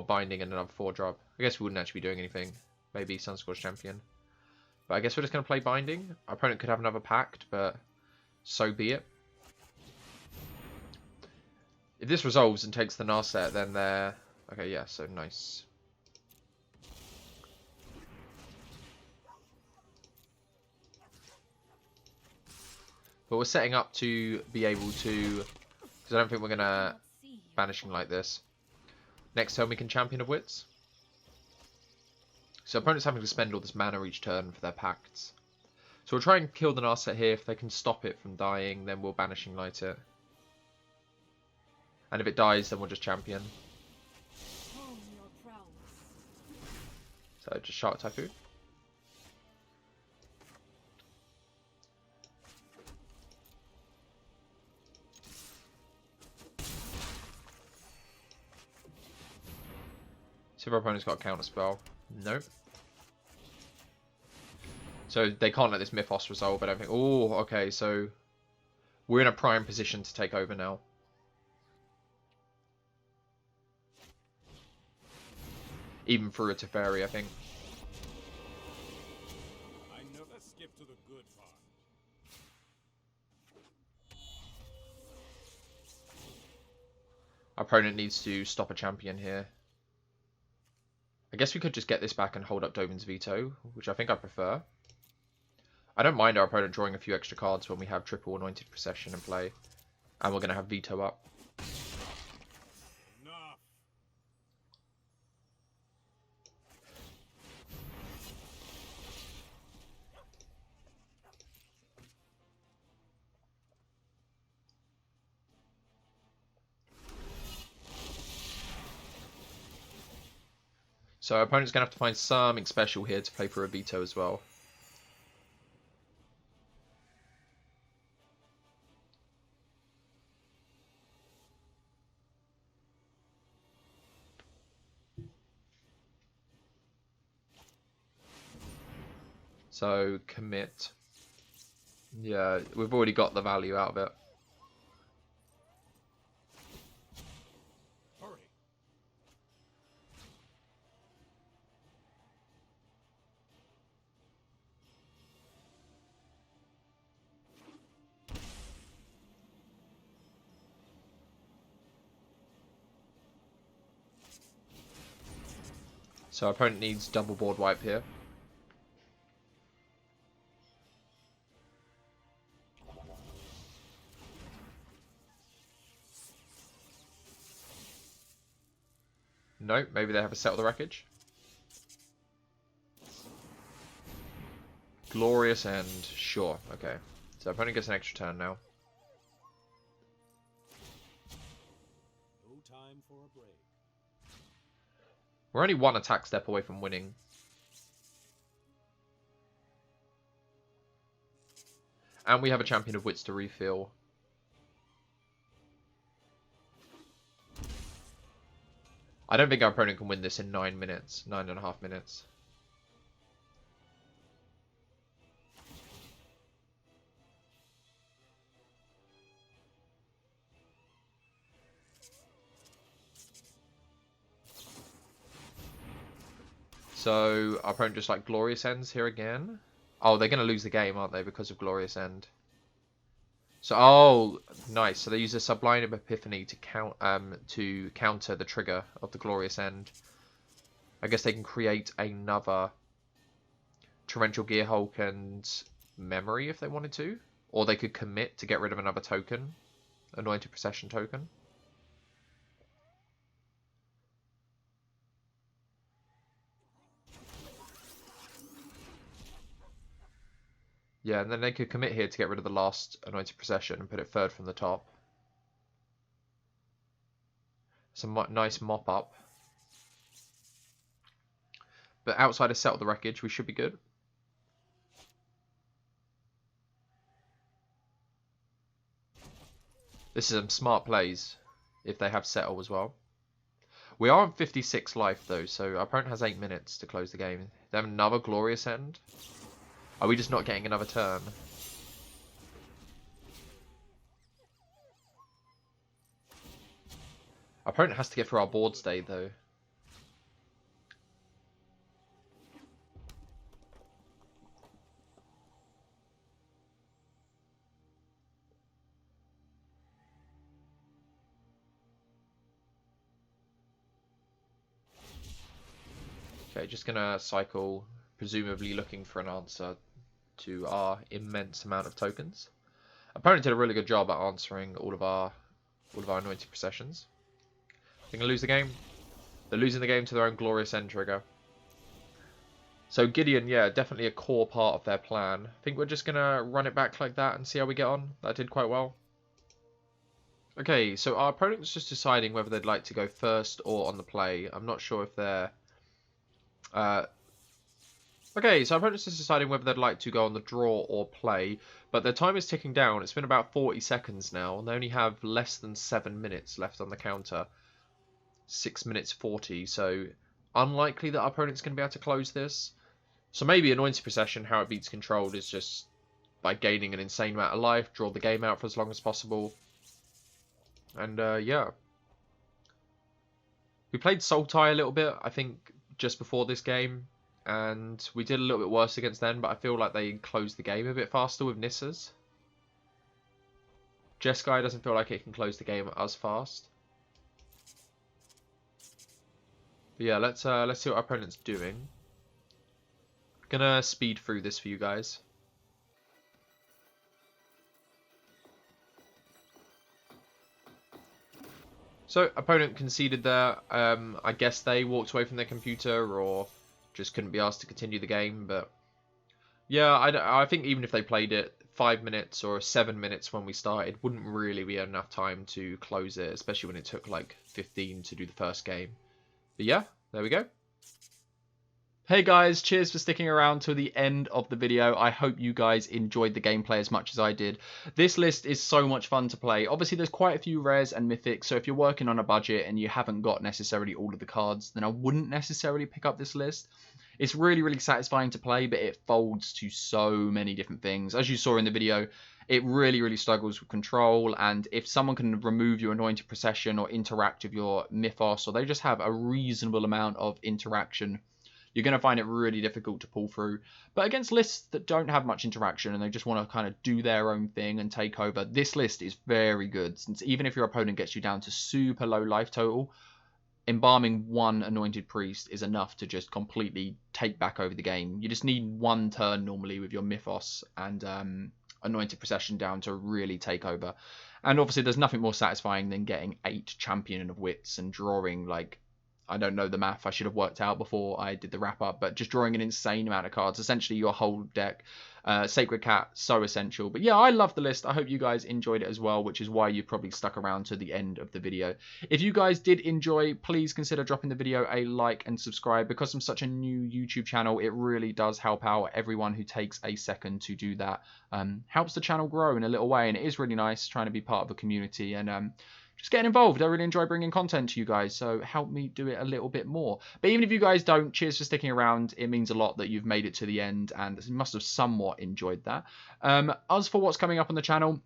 binding and another 4-drop. I guess we wouldn't actually be doing anything. Maybe Sunscourge Champion. But I guess we're just going to play binding. Our opponent could have another pact, but so be it. If this resolves and takes the Narset, then they're... Okay, yeah, so nice. But we're setting up to be able to... Because I don't think we're going to Banishing Light this. Next turn we can Champion of Wits. So opponents having to spend all this mana each turn for their pacts. So we'll try and kill the Narset here. If they can stop it from dying, then we'll Banishing Light it. And if it dies, then we'll just Champion. So just Shark Typhoon. See if our opponent's got a counter spell. Nope. So they can't let this Mythos resolve, I don't think. Oh, okay, so we're in a prime position to take over now. Even through a Teferi, I think. I never skip to the good part. Our opponent needs to stop a champion here. I guess we could just get this back and hold up Dovin's Veto, which I think I prefer. I don't mind our opponent drawing a few extra cards when we have triple Anointed Procession in play. And we're going to have Veto up. Enough. So our opponent's going to have to find something special here to play for a Veto as well. So commit. Yeah, we've already got the value out of it. Hurry. So our opponent needs double board wipe here. No, maybe they have a Settle the Wreckage. Glorious End. Sure, okay. So opponent gets an extra turn now. No time for a break. We're only one attack step away from winning. And we have a Champion of Wits to refill. I don't think our opponent can win this in 9 minutes. 9.5 minutes. So our opponent just like Glorious Ends here again. Oh, they're going to lose the game, aren't they, because of Glorious End. So, oh, nice. So they use a Sublime Epiphany to counter the trigger of the Glorious End. I guess they can create another Torrential Gearhulk and Memory if they wanted to. Or they could commit to get rid of another token. Anointed Procession token. Yeah, and then they could commit here to get rid of the last Anointed Procession and put it third from the top. Some nice mop up. But outside of Settle the Wreckage, we should be good. This is some smart plays if they have Settle as well. We are on 56 life though, so our opponent has 8 minutes to close the game. They have another Glorious End. Are we just not getting another turn? Our opponent has to get through our board state though. Okay, just gonna cycle, presumably looking for an answer to our immense amount of tokens. Opponent did a really good job at answering all of our Anointed Processions. They're gonna lose the game. They're losing the game to their own Glorious End trigger. So Gideon, yeah, definitely a core part of their plan. I think we're just gonna run it back like that and see how we get on. That did quite well. Okay, so our opponent's just deciding whether they'd like to go first or on the play. I'm not sure if they're okay, so our opponent's just deciding whether they'd like to go on the draw or play, but their time is ticking down. It's been about 40 seconds now, and they only have less than 7 minutes left on the counter. 6 minutes 40, so unlikely that our opponent's going to be able to close this. So maybe Anointed Procession, how it beats Controlled, is just by gaining an insane amount of life, draw the game out for as long as possible. And yeah. We played Sultai a little bit, I think, just before this game, and we did a little bit worse against them, but I feel like they closed the game a bit faster with Nissas. Jeskai doesn't feel like it can close the game as fast. But yeah, let's see what our opponent's doing. Gonna speed through this for you guys. So, opponent conceded there. I guess they walked away from their computer or just couldn't be asked to continue the game. But yeah, I think even if they played it 5 minutes or 7 minutes when we started, wouldn't really be enough time to close it, especially when it took like 15 to do the first game. But yeah, there we go. Hey guys, cheers for sticking around till the end of the video. I hope you guys enjoyed the gameplay as much as I did. This list is so much fun to play. Obviously, there's quite a few rares and mythics, so if you're working on a budget and you haven't got necessarily all of the cards, then I wouldn't necessarily pick up this list. It's really, really satisfying to play, but it folds to so many different things. As you saw in the video, it really, really struggles with control, and if someone can remove your Anointed Procession or interact with your Mythos, or they just have a reasonable amount of interaction, you're going to find it really difficult to pull through. But against lists that don't have much interaction and they just want to kind of do their own thing and take over, this list is very good. Since even if your opponent gets you down to super low life total, embalming one Anointed Priest is enough to just completely take back over the game. You just need one turn normally with your Mythos and Anointed Procession down to really take over. And obviously there's nothing more satisfying than getting 8 Champion of Wits and drawing, like, I don't know the math, I should have worked out before I did the wrap up, but just drawing an insane amount of cards, essentially your whole deck. Sacred Cat, so essential. But yeah, I love the list. I hope you guys enjoyed it as well, which is why you probably stuck around to the end of the video. If you guys did enjoy, please consider dropping the video a like and subscribe. Because I'm such a new YouTube channel, it really does help out everyone who takes a second to do that. Helps the channel grow in a little way, and it is really nice trying to be part of a community and just getting involved. I really enjoy bringing content to you guys, so help me do it a little bit more. But even if you guys don't, cheers for sticking around. It means a lot that you've made it to the end, and you must have somewhat enjoyed that. As for what's coming up on the channel,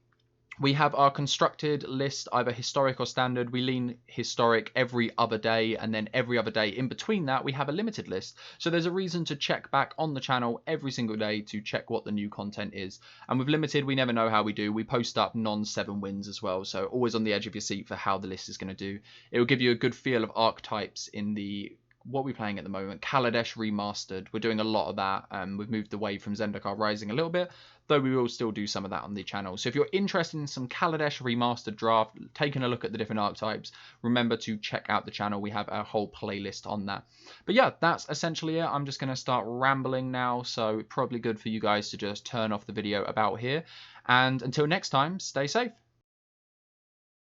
We have our constructed list, either historic or standard. We lean historic every other day, and then every other day in between that, we have a limited list. So there's a reason to check back on the channel every single day to check what the new content is. And with limited, we never know how we do. We post up non-7 wins as well, so always on the edge of your seat for how the list is going to do. It will give you a good feel of archetypes in the... what we're playing at the moment, Kaladesh Remastered. We're doing a lot of that. We've moved away from Zendikar Rising a little bit, though we will still do some of that on the channel. So if you're interested in some Kaladesh Remastered draft, taking a look at the different archetypes, remember to check out the channel. We have a whole playlist on that. But yeah, that's essentially it. I'm just going to start rambling now, so probably good for you guys to just turn off the video about here. And until next time, stay safe.